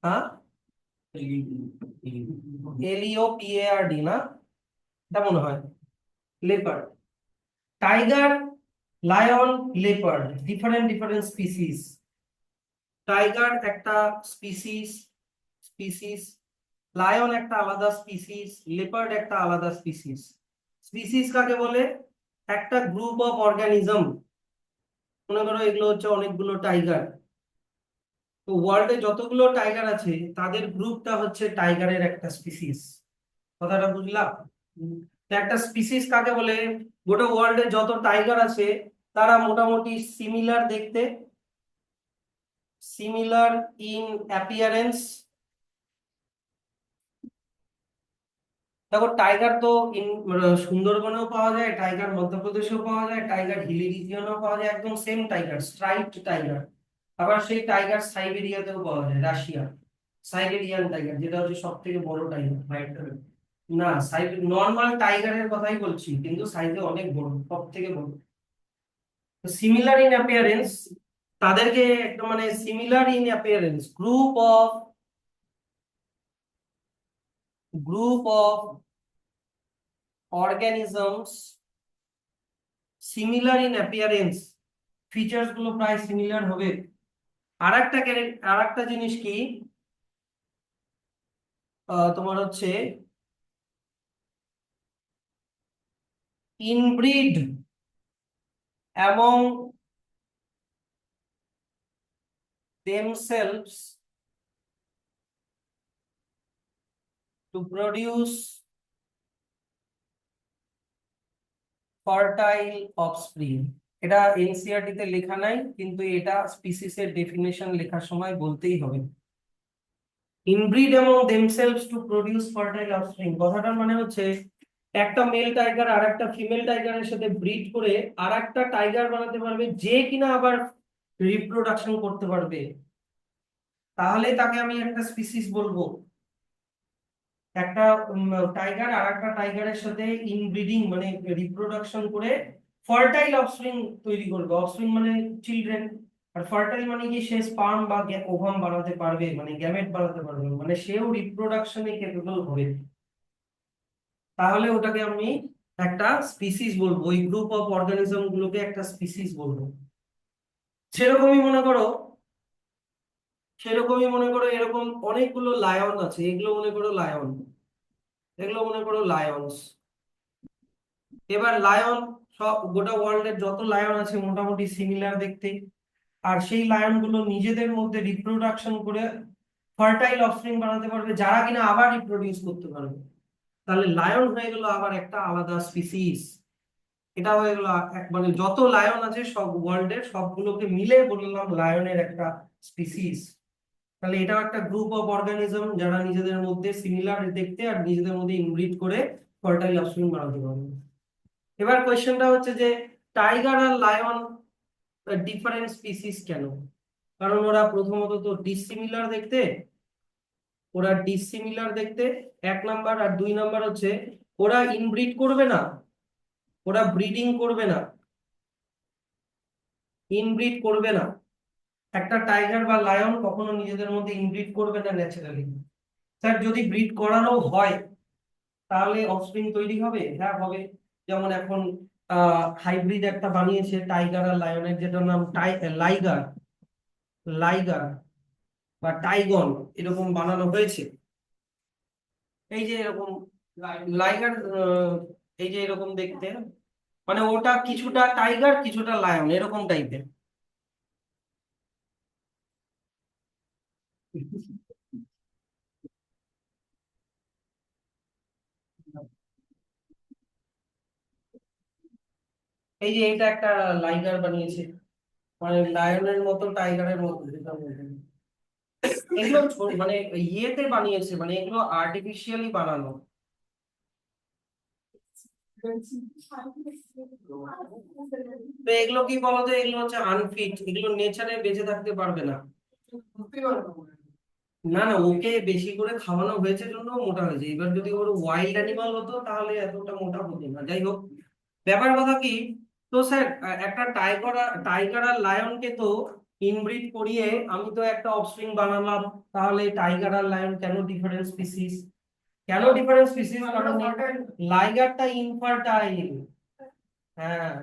হ্যাঁ, LEOPARD না? এটা মনে হয় leopard. Tiger, lion, leopard different different species. Tiger একটা স্পিসিস, স্পিসিস। লায়ন একটা আলাদা স্পিসিস, লেপার্ড একটা আলাদা স্পিসিস। স্পিসিস কাকে বলে? একটা গ্রুপ অফ অর্গানিজম। মনে করো এগুলো হচ্ছে অনেকগুলো টাইগার, তো ওয়ার্ল্ডে যতগুলো টাইগার আছে তাদের গ্রুপটা হচ্ছে টাইগারের একটা স্পিসিস। কথাটা বুঝলাম? তো একটা স্পিসিস কাকে বলে? গোটা ওয়ার্ল্ডে যত টাইগার আছে তারা মোটামুটি সিমিলার দেখতে, সিমিলার ইন অ্যাপিয়ারেন্স, দেখো টাইগার তো সুন্দরবনেও পাওয়া যায়, টাইগার মধ্যপ্রদেশেও পাওয়া যায়, টাইগার হিলি রিজিয়নেও পাওয়া যায়, একদম সেম টাইগার, স্ট্রাইপড টাইগার। আবার সেই টাইগার সাইবেরিয়াতেও পাওয়া যায়, রাশিয়া। সাইবেরিয়ান টাইগার যেটা হচ্ছে সব থেকে বড় টাইগার। না, নর্মাল টাইগারের কথাই বলছি, কিন্তু সাইজে অনেক বড়, সব থেকে বড়। সিমিলার ইন অ্যাপিয়ারেন্স, তাদেরকে একটা মানে similar in appearance, group of organisms similar in appearance, features গুলো প্রায় সিমিলার হবে। আর একটা জিনিস কি, তোমার হচ্ছে inbred among themselves to produce fertile offspring। এটা এনসিইআরটি তে লেখা নাই, কিন্তু এটা স্পিসিসের ডেফিনেশন লেখার সময় বলতেই হবে। Inbred among themselves to produce fertile offspring, কথাটার মানে হচ্ছে একটা মেল টাইগার আর একটা ফিমেল টাইগারের সাথে ব্রিড করে আর একটা টাইগার বানাতে পারবে, যে কিনা আবার রিপ্রোডাকশন করতে পারবে, তাহলে তাকে আমি একটা স্পিসিস বলবো। একটা টাইগার আর একটা টাইগারের সাথে ইনব্রিডিং মানে রিপ্রোডাকশন করে ফার্টাইল অফস্প্রিং তৈরি করবে। অফস্প্রিং মানে চিলড্রেন, আর ফার্টাইল মানে কি সে স্পার্ম বা ওভাম বানাতে পারবে, মানে গ্যামেট বানাতে পারবে, মানে সেও রিপ্রোডাকশনে কেপেবল হবে। তাহলে ওটাকে আমি একটা স্পিসিস বলবো, ওই গ্রুপ অফ অর্গানিজম গুলোকে একটা স্পিসিস বলবো। সেরকমই মনে করো সেরকমই মনে করো এরকম অনেকগুলো লায়ন আছে, এগুলো মনে করো লায়ন্স। এবার লায়ন, সব গোটা ওয়ার্ল্ডের যত লায়ন আছে মোটামুটি সিমিলার দেখতে, আর সেই লায়ন গুলো নিজেদের মধ্যে রিপ্রোডাকশন করে ফার্টাইল অফস্প্রিং বানাতে পারবে, যারা কিনা আবার রিপ্রোডিউস করতে পারবে। তাহলে লায়ন হয়ে গেল আবার একটা আলাদা স্পিসিস। এটা হয়ে গেল মানে যত লায়ন আছে সব ওয়ার্ল্ডের সবগুলোকে মিলে বললাম লায়নের একটা স্পিসিস। তাহলে এটাও একটা গ্রুপ অফ অর্গানিজম যারা নিজেদের মধ্যে সিমিলার দেখতে আর নিজেদের মধ্যে ইনব্রিড করে ফার্টাইল অফস্প্রিং বানাতে পারবে। এবার কোয়েশ্চেনটা হচ্ছে যে টাইগার আর লায়ন ডিফারেন্ট স্পিসিস কেন? কারণ ওরা প্রথমত তো ডিসিমিলার দেখতে, এক নাম্বার। আর দুই নাম্বার হচ্ছে ওরা ইনব্রিড করবে না, ওরা ব্রিডিং করবে না, ইনব্রিড করবে না। একটা টাইগার বা লায়ন কখনো নিজেদের মধ্যে ইনব্রিড করবে না ন্যাচারালি। স্যার যদি ব্রিড করানো হয় তাহলে অফস্প্রিং তৈরি হবে? হ্যাঁ হবে। যেমন এখন হাইব্রিড একটা বানিয়েছে টাইগার আর লায়নের, যেটার নাম লাইগার লাইগার বা টাইগন, এরকম বানানো হয়েছে। এই যে এরকম লাইগার, এই যে এরকম দেখতে, মানে ওটা কিছুটা টাইগার কিছুটা লায়ন এরকম টাইপের। এই যে এটা একটা লাইগার বানিয়েছে, মানে লায়নের মতো টাইগারের মতো যেটা বলতে। এগুলো মানে ইয়েতে বানিয়েছে, মানে এগুলো আর্টিফিশিয়ালি বানানো। তো এগুলো কি বলতো, এগুলো হচ্ছে আনফিট, এগুলো নেচারে বেঁচে থাকতে পারবে না। না না, ওকে বেশি করে খাওয়ানো হয়েছে জন্য ও মোটা হয়েছে। এবার যদি ওর ওয়াইল্ড অ্যানিমাল হতো তাহলে এতটা মোটা হতো না। যাই হোক, ব্যাপার কথা কি, তো স্যার একটা টাইগার আর লায়নকে তো ইনব্রিড করিয়ে আমি তো একটা অফস্প্রিং বানালাম, তাহলে টাইগার আর লায়ন কেন ডিফারেন্ট স্পিসিস? কেন ডিফারেন্ট স্পিসিস? কারণ লাইগারটা ইনফার্টাইল। হ্যাঁ,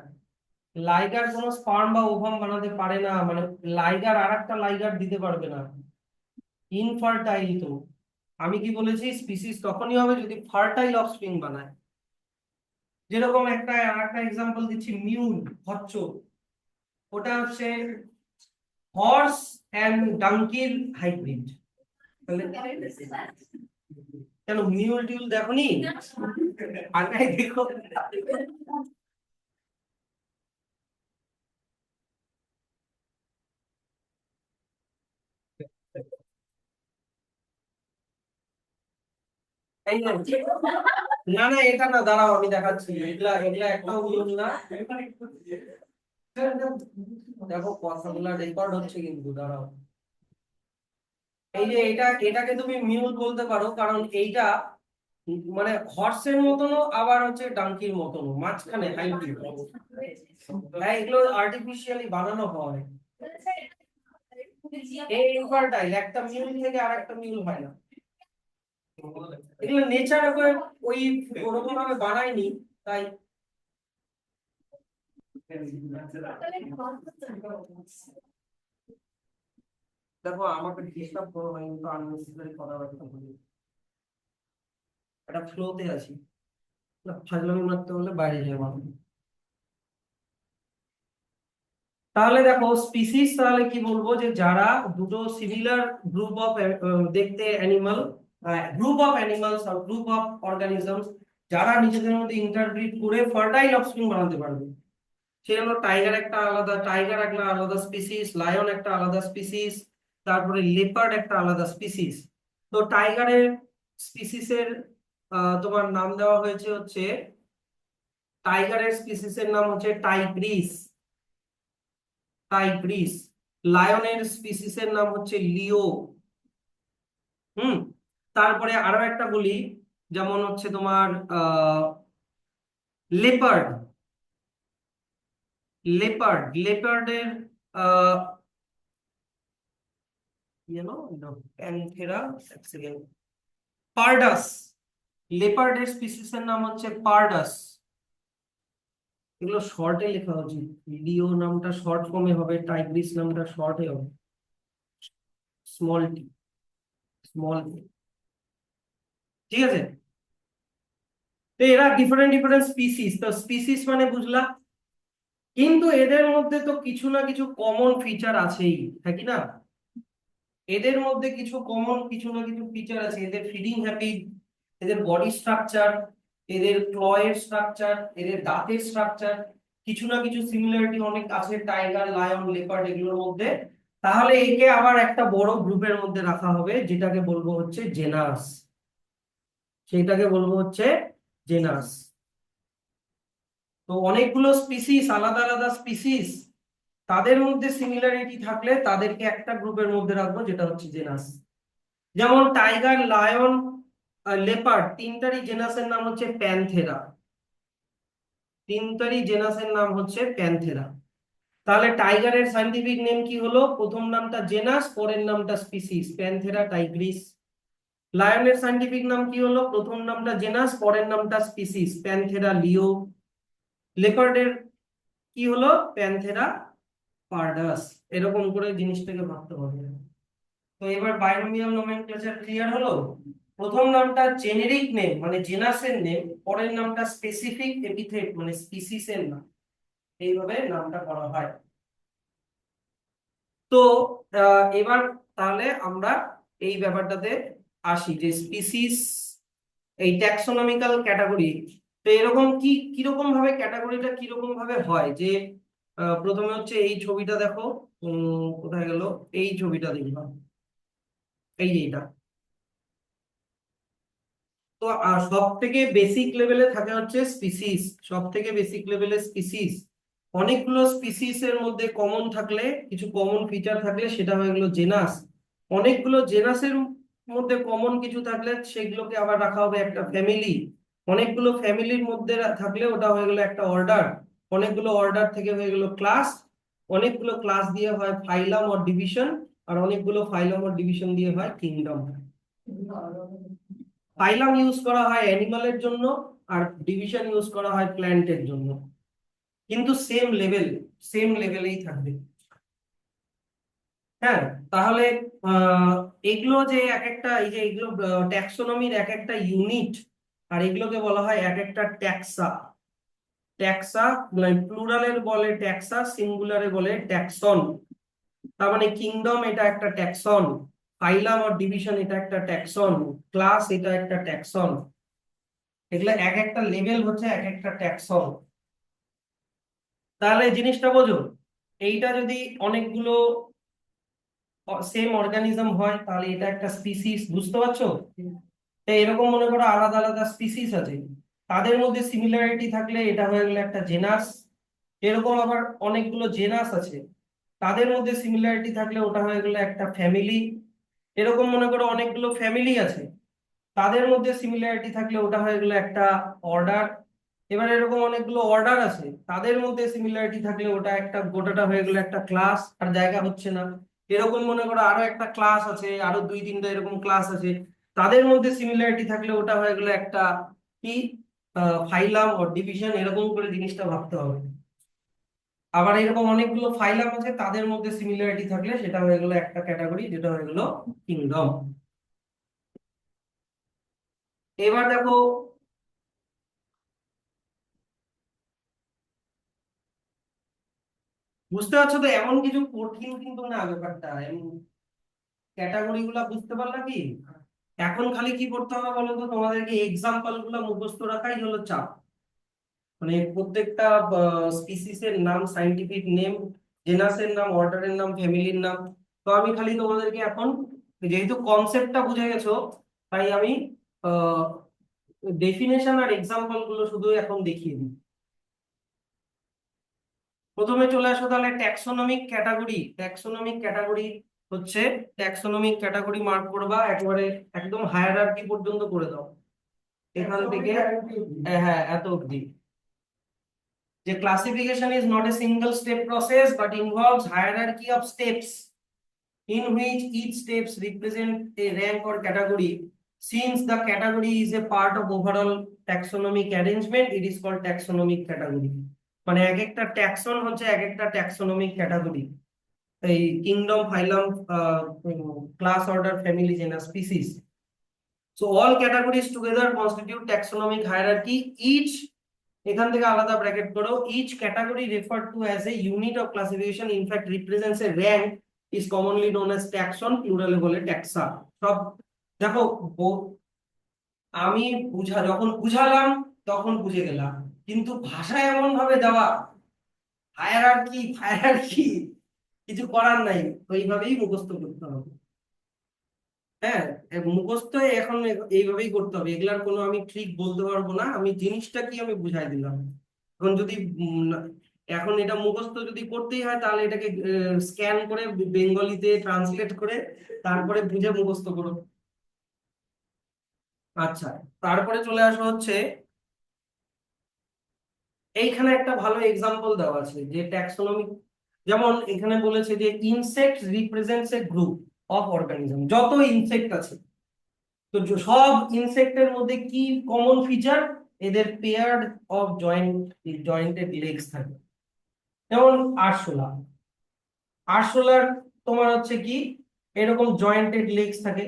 লাইগার কোনো স্পার্ম বা ওভাম বানাতে পারে না, মানে লাইগার আর একটা লাইগার দিতে পারবে না, ইনফার্টাইল তো। আমি কি বলেছি, স্পিসিস তখনই হবে যদি ফার্টাইল অফস্প্রিং বানায়। যেরকম আরেকটা এক্সাম্পল দিচ্ছি, মিউল, কচ্ছপ, ওটা হচ্ছে হর্স এন্ড ডাঙ্কির হাইব্রিড। তাহলে কেন মিউল টিউল দেখোনি? আগে দেখো। এই যে, না না এটা না, দাঁড়াও আমি দেখাচ্ছি, এগুলা এগুলা একটাও ভুল না। দেখো কথাগুলা রেকর্ড হচ্ছে কিন্তু, দাঁড়াও। এই যে এটাকে তুমি মিউল বলতে পারো, কারণ এইটা মানে হর্সের মতনও আবার হচ্ছে ডাঙ্কির মতনও, মাঝখানে হাইব্রিড। হ্যাঁ, এগুলো আর্টিফিশিয়ালি বানানো হয়। এই ইনফার্টাইল, একটা মিউল থেকে আর একটা মিউল হয় না। এগুলো নেচার ওই ওরকম ভাবে বানায়নি, তাই। দেখো আমাকে ডিস্টার্ব করো না, কিন্তু আননেসেসারি কথাবার্তা বলি, একটা ফ্লোতে আছি। না, ফাজলামি মারতে হলে বাইরে যাবো আমি। তাহলে দেখো স্পিসিস, তাহলে কি বলবো, যে যারা দুটো সিমিলার গ্রুপ অফ দেখতে অ্যানিমাল, গ্রুপ অফ অ্যানিমালস আর গ্রুপ অফ অর্গানিজমস, যারা নিজেদের মধ্যে ইন্টারব্রিড করে ফার্টাইল অফস্প্রিং বানাতে পারবে। সে হলো টাইগার একটা আলাদা, টাইগার একটা আলাদা স্পিসিস, লায়ন একটা আলাদা স্পিসিস, তারপরে লেপার্ড একটা আলাদা স্পিসিস। তো টাইগারের স্পিসিসের তোমার নাম দেওয়া হয়েছে হচ্ছে, টাইগারের স্পিসিসের নাম হচ্ছে টাইগ্রিস, টাইগ্রিস। লায়নের স্পিসিসের নাম হচ্ছে লিও। হুম। তারপরে আরো একটা বলি, যেমন হচ্ছে তোমার লেপার্ড, লেপার্ডের প্যান্থেরা, এক সেকেন্ড, পারডাস। লেপার্ডের স্পিসিসের নাম হচ্ছে পারডাস। এগুলো শর্টে লেখা উচিত, লিও নামটা শর্ট ফর্মে হবে, টাইগ্রিস নামটা শর্টে হবে, স্মল টি, স্মল। ঠিক আছে। তো এরা ডিফারেন্ট ডিফারেন্ট স্পিসিস, তো স্পিসিস মানে বুঝলা, কিন্তু এদের মধ্যে তো কিছু না কিছু কমন ফিচার আছেই, হ্যাঁ কি না? এদের মধ্যে কিছু কমন, কিছু না কিছু ফিচার আছে, এদের ফিডিং হ্যাবিট, এদের বডি স্ট্রাকচার, এদের ক্লয়ের স্ট্রাকচার, এদের দাঁতের স্ট্রাকচার, কিছু না কিছু সিমিলারিটি অনেক আছে টাইগার, লায়ন, লেপার্ড এগুলোর মধ্যে। তাহলে একে আবার একটা বড় গ্রুপের মধ্যে রাখা হবে, যেটাকে বলবো হচ্ছে জেনাস, সেটাকে বলবো হচ্ছে জেনাস। তো অনেকগুলো স্পিসিস, আলাদা আলাদা স্পিসিস, তাদের মধ্যে সিমিলারিটি থাকলে তাদেরকে একটা গ্রুপের মধ্যে রাখবো, যেটা হচ্ছে জেনাস। যেমন টাইগার, লায়ন আর লেপার্ড, তিনটারই জেনাসের নাম হচ্ছে প্যান্থেরা, তিনটারই জেনাসের নাম হচ্ছে প্যান্থেরা। তাহলে টাইগারের সাইন্টিফিক নেম কি হলো, প্রথম নামটা জেনাস, পরের নামটা স্পিসিস, প্যান্থেরা টাইগ্রিস। লায়নের সাইন্টিফিক নাম কি হলো, প্রথম নামটা জেনাস, পরের নামটা স্পিসিস, প্যান্থেরা লিও। লেপার্ডের কি হলো, প্যান্থেরা পারডাস। এরকম করে জিনিসটাকে ভাবতে হবে। তো এবার বাইনোমিয়াল নোমেনক্লেচার ক্লিয়ার হলো। প্রথম নামটা জেনেরিক নেম মানে জেনাসের নেম, পরের নামটা স্পেসিফিক এপিথেট মানে স্পিসিসের নাম, এইভাবে নামটা করা হয়। তো এবার তাহলে আমরা এই ব্যাপারটাতে আসি, যে স্পিসিস, এই ট্যাক্সোনমিক্যাল ক্যাটাগরি। তো এরকম কিরকম ভাবে ক্যাটাগরিটা কিরকম ভাবে হয়, যে প্রথমে হচ্ছে এই ছবিটা দেখো, কোথায় গেল, এই ছবিটা দেখলাম, এই যে এটা। তো সব থেকে বেসিক লেভেলে থাকে হচ্ছে স্পিসিস, সব থেকে বেসিক লেভেলে স্পিসিস। অনেকগুলো স্পিসিস এর মধ্যে কমন থাকলে, কিছু কমন ফিচার থাকলে সেটা হয়ে গেলো জেনাস। অনেকগুলো জেনাসের মধ্যে কমন কিছু থাকলে সেগুলোকে আবার রাখা হবে একটা ফ্যামিলি। অনেকগুলো ফ্যামিলির মধ্যে থাকলে ওটা হয়ে গেলো একটা অর্ডার। অনেকগুলো অর্ডার থেকে হয়ে গেলো ক্লাস। অনেকগুলো ক্লাস দিয়ে হয় ফাইলাম অর ডিভিশন। আর অনেকগুলো ফাইলাম অর ডিভিশন দিয়ে হয় কিংডম। ফাইলাম ইউজ করা হয় অ্যানিমালের জন্য, আর ডিভিশন ইউজ করা হয় প্ল্যান্টের জন্য, কিন্তু সেম লেভেলেই থাকবে। হ্যাঁ। তাহলে এগুলো যে এক একটা, এই যে এগুলো ট্যাক্সোনমির এক একটা ইউনিট, আর এগুলোকে বলা হয় এক একটা ট্যাক্সা। ট্যাক্সা মানে প্লুরালের বলে ট্যাক্সা, সিঙ্গুলারে বলে ট্যাক্সন। তার মানে কিংডম এটা একটা ট্যাক্সন, ফাইলাম আর ডিভিশন এটা একটা ট্যাক্সন, ক্লাস এটা একটা ট্যাক্সন। এগুলো এক একটা লেভেল হচ্ছে এক একটা ট্যাক্সন। তাহলে জিনিসটা বোঝো, এইটা যদি অনেকগুলো সেম অর্গানিজম হয় তাহলে এটা একটা স্পিসিস, বুঝতে পারছো? এরকম মনে করো আলাদা আলাদা স্পিসিস আছে, তাদের মধ্যে সিমিলারিটি থাকলে এটা হয়ে গেল একটা জেনাস। এরকম আবার অনেকগুলো জেনাস আছে, তাদের মধ্যে সিমিলারিটি থাকলে ওটা হয়ে গেল একটা ফ্যামিলি। এরকম মনে করো অনেকগুলো ফ্যামিলি আছে, তাদের মধ্যে সিমিলারিটি থাকলে ওটা হয়ে গেল একটা অর্ডার। এবার এরকম অনেকগুলো অর্ডার আছে, তাদের মধ্যে সিমিলারিটি থাকলে ওটা একটা গোটাটা হয়ে গেল একটা ক্লাস। আর জায়গা হচ্ছে না। এরকম মনে করো আরো একটা ক্লাস আছে, আরো দুই তিনটা এরকম ক্লাস আছে, তাদের মধ্যে সিমিলারিটি থাকলে ওটা হয়ে গেল একটা কি ফাইলাম ও ডিভিশন। এরকম করে জিনিসটা ভাবতে হবে। আবার এরকম অনেকগুলো ফাইলাম আছে, তাদের মধ্যে সিমিলারিটি থাকলে সেটা হয়ে গেল একটা ক্যাটাগরি, যেটা হয়ে গেল কিংডম। এবার দেখো, বুঝতে পারছো তো? এমন কিছু কঠিন কিন্তু না ব্যাপারটা, ক্যাটাগরি গুলা বুঝতে পারলা কি? এখন খালি কি করতে হবে বলো তো, তোমাদেরকে এক্সাম্পল গুলা মুখস্থ রাখাই হলো চাপ। মানে প্রত্যেকটা স্পিসিস এর নাম, সাইন্টিফিক নেম, জেনাসের নাম, অর্ডারের নাম, ফ্যামিলির নাম। তো আমি খালি তোমাদেরকে এখন, যেহেতু কনসেপ্টটা বুঝে গেছো, তাই আমি ডেফিনেশন আর এক্সাম্পল গুলো শুধু এখন দেখিয়ে দিই। প্রথমে চলে আসো তাহলে ট্যাক্সোনমিক ক্যাটাগরি। ট্যাক্সোনমিক ক্যাটাগরি হচ্ছে, ট্যাক্সোনমিক ক্যাটাগরি মার্ক করবা একবারে, একদম হায়ারার্কি পর্যন্ত করে দাও এখান থেকে। হ্যাঁ, এত অবধি যে classification is not a single step process but involves hierarchy of steps in which each steps represent a rank or category. Since the category is a part of overall taxonomic arrangement, it is called taxonomic category. মানে এক একটা ট্যাক্সন হচ্ছে এক একটা taxonomic category. এই kingdom, phylum, class, order, family, genus, species. So all categories together constitute taxonomic hierarchy. Each, এখান থেকে আলাদা ব্র্যাকেট করো, each category referred to as a unit of classification in fact represents a rank is commonly known as taxon, plural এ বলে taxa। সব দেখো, আমি যখন বুঝালাম তখন বুঝে গেলাম, কিন্তু ভাষা এমন ভাবে দেওয়া, হায়ারার্কি হায়ারার্কি, কিছু করার নাই, ওইভাবেই মুখস্থ করতে হবে। হ্যাঁ, মুখস্থ এখন এইভাবেই করতে হবে, এগুলার কোনো আমি ট্রিক বলতে পারবো না, আমি জিনিসটা কি আমি বুঝাই দিলাম। এখন যদি এখন এটা মুখস্থ যদি করতেই হয়, তাহলে এটাকে স্ক্যান করে বেঙ্গলিতে ট্রান্সলেট করে তারপরে বুঝে মুখস্থ করো। আচ্ছা, তারপরে চলে আসা হচ্ছে, এইখানে একটা ভালো এক্সাম্পল দেওয়া আছে যে ট্যাক্সোনমিক, যেমন এখানে বলেছে যে insect represents A group of organism. যত ইনসেক্ট আছে, তো সব ইনসেক্টের মধ্যে কি কমন ফিচার? এদের পেয়ার্ড অফ জয়েন্টেড লেগস থাকে। যেমন আরশোলা, আরশোলার তোমার হচ্ছে কি এরকম জয়েন্টেড লেগস থাকে,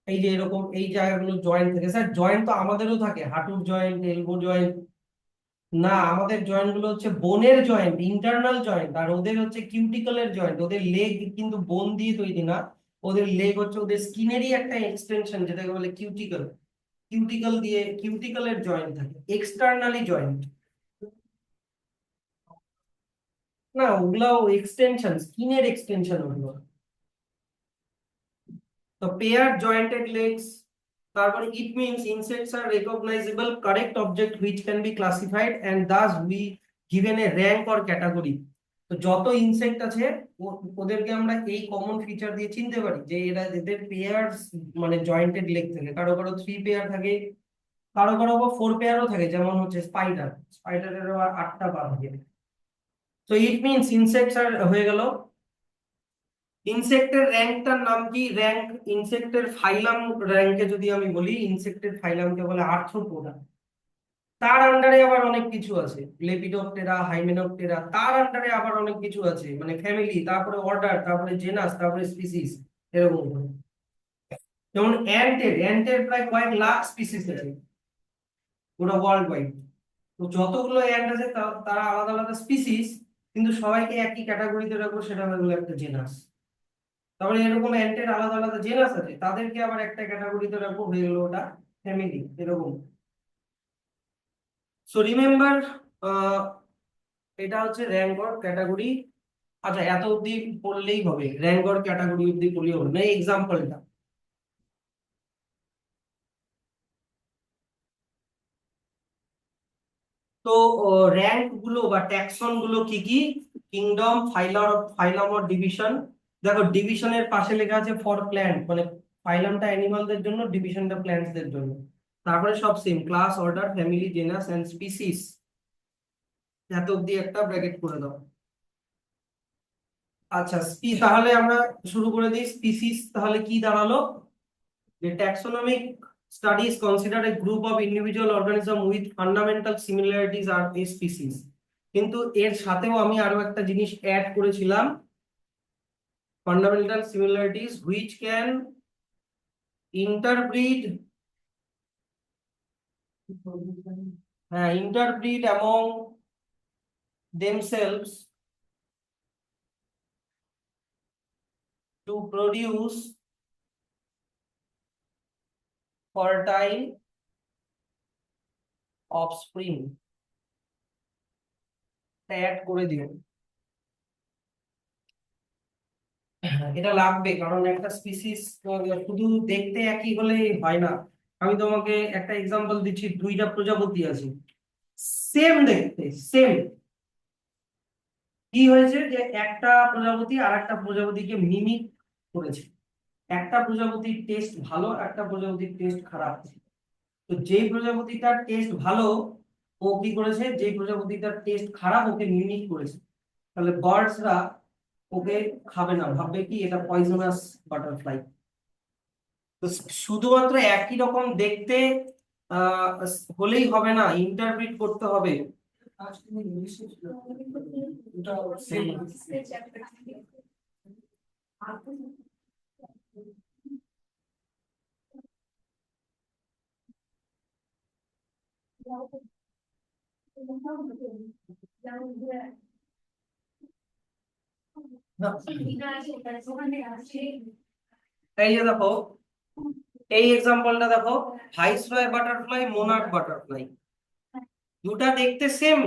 এই যে এরকম এই জায়গাগুলো জয়েন্ট থাকে। স্যার জয়েন্ট তো আমাদেরও থাকে, হাঁটুর জয়েন্ট, এলবো জয়েন্ট। না, আমাদের জয়েন্ট গুলো হচ্ছে বোনের জয়েন্ট, ইন্টারনাল জয়েন্ট, আর ওদের হচ্ছে কিউটিকলের জয়েন্ট। ওদের লেগ কিন্তু বোন দিয়ে তৈরি না, ওদের লেগ হচ্ছে ওদের স্কিনেরই একটা এক্সটেনশন, যেটাকে বলে কিউটিকল। কিউটিকল দিয়ে, কিউটিকলের জয়েন্ট থাকে, এক্সটার্নালি জয়েন্ট। না, ওগুলাও এক্সটেনশন, স্কিনের এক্সটেনশন ওগুলো। তো পেয়ার জয়েন্টেড লেগস, তারপরে it means insects are recognizable correct object which can be classified and thus we given a rank or category. তো যত ইনসেক্ট আছে ওদেরকে আমরা এই কমন ফিচার দিয়ে চিনতে পারি যে এরা, এদের পেয়ার্স, মানে জয়েন্টেড লেগ থাকে, কারো কারো 3 পেয়ার থাকে, কারো কারো আবার 4 পেয়ারও থাকে, যেমন হচ্ছে স্পাইডার, স্পাইডারের আবার 8টা পা থাকে। তো ইট মিনস ইনসেক্টস আর হয়ে গেল। ইনসেক্টের র্যাঙ্কটার নাম কি? র্যাঙ্ক, ইনসেক্টের ফাইলাম র্যাঙ্কে যদি আমি বলি, ইনসেক্টের ফাইলামকে বলে আর্থ্রোপোডা। তার আন্ডারে আবার অনেক কিছু আছে, লেপিডপ্টেরা, হাইমেনপ্টেরা, তার আন্ডারে আবার অনেক কিছু আছে, মানে ফ্যামিলি, তারপরে অর্ডার, তারপরে জেনাস, তারপরে স্পিসিস, এরকম করে। যেমন অ্যান্টের, অ্যান্টের প্রায় কয়েক লাখ স্পিসিস আছে গোটা ওয়ার্ল্ড ওয়াইড। তো যতগুলো অ্যান্ট আছে তারা আলাদা আলাদা স্পিসিস, কিন্তু সবাইকে একই ক্যাটাগরিতে রাখবো, সেটা হলো একটা জেনাস। তারপরে এরকম অ্যান্টের আলাদা আলাদা জেনাস আছে, তাদেরকে আবার একটা ক্যাটাগরিতে রাখবো, হয়ে গেলো ওটা ফ্যামিলি, এরকম। সো রিমেম্বার, এটা হচ্ছে র্যাঙ্ক অর ক্যাটাগরি। আচ্ছা, এত অব্দি পড়লেই হবে, র্যাঙ্ক অর ক্যাটাগরি অব্দি পড়লেই হবে না, এক্সাম্পলটা। তো র্যাঙ্ক গুলো বা ট্যাক্সন গুলো কি কি? Kingdom, phylum or division. দেখো ডিভিশনের পাশে লেখা আছে ফর প্ল্যান্ট, মানে ফাইলামটা অ্যানিমালদের জন্য, ডিভিশনটা প্ল্যান্টসদের জন্য। তারপরে সব same, class, order, family, genus and species. এত অব্দি একটা ব্র্যাকেট করে দাও। আচ্ছা, তাহলে আমরা শুরু করে দিই। স্পিসিস তাহলে কি দাঁড়ালো? যে taxonomic studies consider a group of individual organism with fundamental similarities are a species। কিন্তু এর সাথেও আমি আরো একটা জিনিস অ্যাড করেছিলাম, fundamental similarities which can interbreed, হ্যাঁ, interbreed among themselves to produce fertile offspring। Add করে দিও, এটা লাগবে, কারণ একটা স্পিসিস শুধু দেখতে একই হলে হয় না। আমি তোমাকে একটা এক্সাম্পল দিচ্ছি, দুইটা প্রজাপতি আছে, সেম দেখতে, সেম। কি হয়েছে যে একটা প্রজাপতি আর একটা প্রজাপতিকে মিমিক করেছে। একটা প্রজাপতির টেস্ট ভালো, একটা প্রজাপতির টেস্ট খারাপ। তো যেই প্রজাপতিটার টেস্ট ভালো ও কি করেছে, যেই প্রজাপতিটার টেস্ট খারাপ ওকে মিমিক করেছে। তাহলে বার্ডসরা ওকে খাবে না, ভাববে কি এটা পয়জনাস বাটারফ্লাই। তো শুধুমাত্র একই রকম দেখতে আহ হলেই হবে না, ইন্টারপ্রিট করতে হবে। এই যে দেখো, এই এক্সাম্পলটা দেখো, ভাইসরয় বাটারফ্লাই, মোনার্ক বাটারফ্লাই, দুটা দেখতে সেম।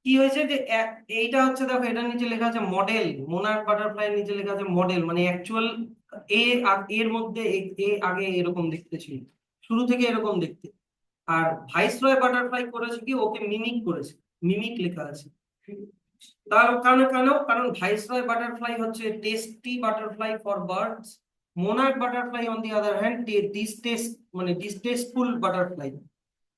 কি হয়েছে যে এইটা হচ্ছে, দেখো এটার নিচে লেখা আছে মডেল, মোনার্ক বাটারফ্লাই নিচে লেখা আছে মডেল, মানে অ্যাকচুয়াল এর মধ্যে আগে এরকম দেখতে ছিল, শুরু থেকে এরকম দেখতে। আর ভাইসরয় বাটারফ্লাই করেছে কি, ওকে মিমিক করেছে, মিমিক লেখা আছে। তার কারণে কেন? কারণ ভাইসরয় বাটারফ্লাই হচ্ছে tasty butterfly for birds, Monarch butterfly on the other hand মানে ডিস্টেস্টফুল বাটারফ্লাই।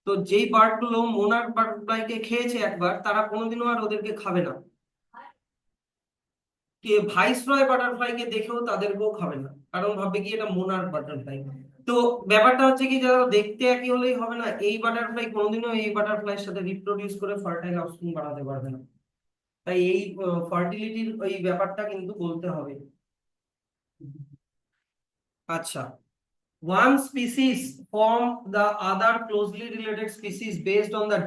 তো যেই বার্ড গুলো মোনার্ক বাটারফ্লাইকে খেয়েছে একবার, তারা কোনোদিনও আর ওদেরকে খাবে না। কে ভাইসরয় বাটারফ্লাইকে দেখেও তাদেরকেও খাবে না, কারণ ভাববে কি এটা মোনার্ক বাটারফ্লাই। তো ব্যাপারটা হচ্ছে কি, যারা দেখতে একই হলেই হবে না, এই বাটারফ্লাই কোনোদিনও এই বাটারফ্লাইয়ের সাথে রিপ্রোডিউস করে ফার্টাইল অফস্প্রিং বানাতে পারবে না। তাই এই ফার্টিলিটির ওই ব্যাপারটা কিন্তু বলতে হবে। আচ্ছা, one species from the other closely related species based on the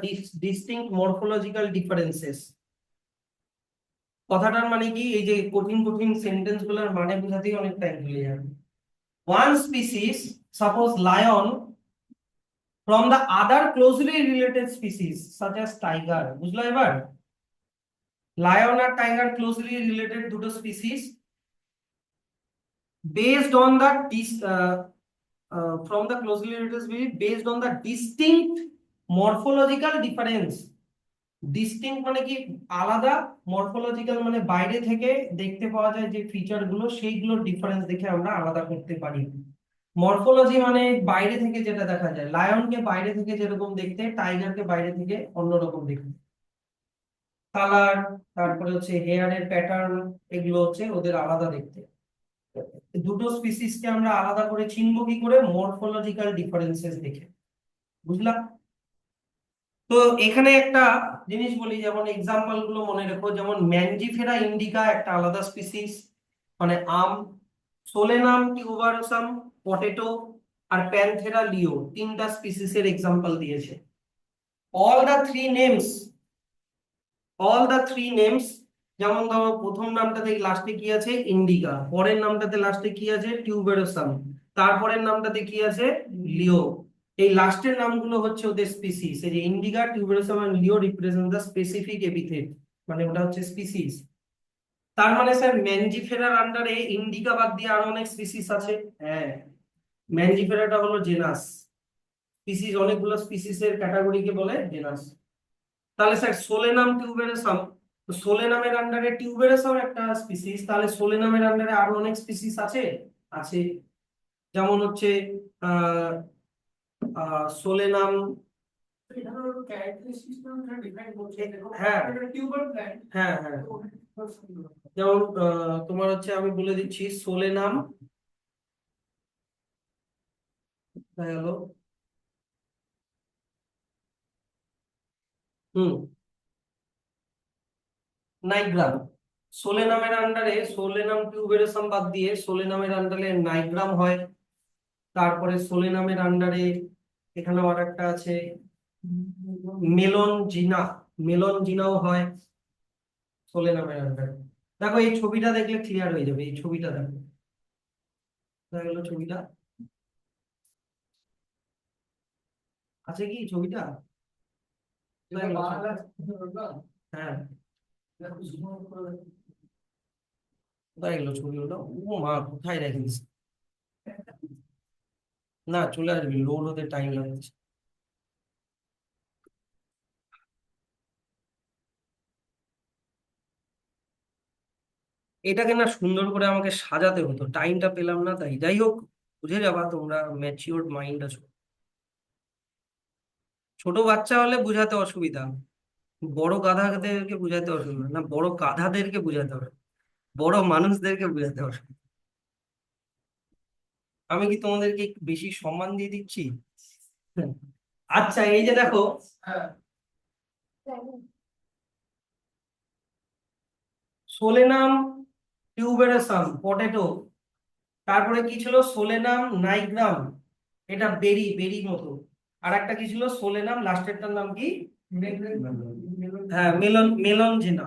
distinct morphological differences। কথাটার মানে কি, এই যে কঠিন কঠিন সেন্টেন্স গুলোর মানে বোঝাতেই অনেক টাইম চলে যাবে। one species, suppose lion, from the other closely related species such as tiger। বুঝলো এবার? লায়ন আর টাইগার ক্লোজলি রিলেটেড দুটো species, based on the from the closely related species based on the distinct morphological difference। Distinct মানে কি, আলাদা, morphological মানে বাইরে থেকে দেখতে পাওয়া যায় যে ফিচার গুলো, সেইগুলোর ডিফারেন্স দেখে আমরা আলাদা করতে পারি। মরফোলজি মানে বাইরে থেকে যেটা দেখা যায়, লায়নকে বাইরে থেকে যেরকম দেখতে, টাইগারকে বাইরে থেকে অন্যরকম দেখতে। কালার, তারপরে হচ্ছে হেয়ারের প্যাটার্ন, এগুলো হচ্ছে ওদের আলাদা দেখতে। দুটো স্পিসিসকে আমরা আলাদা করে চিনবো কি করে? মরফোলজিক্যাল ডিফারেন্সেস দেখে। বুঝলাম? তো এখানে একটা জিনিস বলি, যেমন এক্সাম্পল গুলো মনে রেখো, যেমন ম্যানজিফেরা ইন্ডিকা একটা আলাদা স্পিসিস, মানে আম। সোলেনাম টিউবারোসাম পটেটো, আর প্যানথেরা লিও, তিনটা স্পিসিসের এক্সাম্পল দিয়েছে। All the three names, all the three names, যেমন ধরো প্রথম নামটাতে লাস্টে কি আছে? ইন্ডিকা। পরের নামটাতে লাস্টে কি আছে? টিউবেরোসাম। তারপরের নামটাতে কি আছে? লিও। এই লাস্টের নামগুলো হচ্ছে ওদের স্পিসিস। এই যে indica, tuberosum are leo represent the specific epithet, মানে ওটা হচ্ছে স্পিসিস। তার মানে স্যার ম্যানজিফেরার আন্ডারে ইন্ডিকা বাদ দিয়ে আরো অনেক স্পিসিস আছে। হ্যাঁ, ম্যানজিফেরাটা হলো জেনাস। স্পিসিস, অনেকগুলো স্পিসিসের ক্যাটাগরিকে বলে জেনাস। তাহলে স্যার সোলেনাম টিউবেরাসাম, তো সোলেনামের আন্ডারে টিউবেরাসাম একটা স্পিসিস, তাহলে সোলেনামের আন্ডারে আরো অনেক স্পিসিস আছে। আছে, যেমন হচ্ছে আহ সোলেনাম। হ্যাঁ হ্যাঁ হ্যাঁ, যেমন তোমার হচ্ছে আমি বলে দিচ্ছি সোলেনাম গেল। হুম, নাইগ্রাম। সোলেনামের আন্ডারে সোলেনাম টিউবেরাসাম বাদ দিয়ে সোলেনামের আন্ডারে নাইগ্রাম হয়। তারপরে সোলেনামের আন্ডারে এখানেও আর একটা আছে মেলন জিনা, মেলন জিনাও হয় সোলেনামের আন্ডারে। দেখো এই ছবিটা দেখলে ক্লিয়ার হয়ে যাবে, এই ছবিটা দেখো, দেখা গেল ছবিটা, আছে কি ছবিটা? হ্যাঁ, কোথায় গেল ছবিগুলো? ও মা, কোথায় রেখেছিস? না, চলে আসবি, লোড হতে টাইম লাগছে। এটাকে না সুন্দর করে আমাকে সাজাতে হতো, টাইমটা পেলাম না, তাই যাই হোক, বুঝে যাবা তোমরা, ম্যাচিওর মাইন্ড আছো। ছোট বাচ্চা হলে বুঝাতে অসুবিধা, বড় গাধাদেরকে বুঝাতে অসুবিধা না, বড় গাধাদেরকে বুঝাতে হবে, বড় মানুষদেরকে বুঝাতে অসুবিধা। আমি কি তোমাদেরকে একটু বেশি সম্মান দিয়ে দিচ্ছি? হ্যাঁ। আচ্ছা, এই যে দেখো, সোলেনাম টিউবেরাসাম পটেটো, তারপরে কি ছিল সোলেনাম নাইগ্রাম, এটা বেরি, বেরি মতো। আর একটা কি ছিল সোলেনাম, লাস্টেরটার নাম কি? হ্যাঁ, মেলন, মেলন জেনা।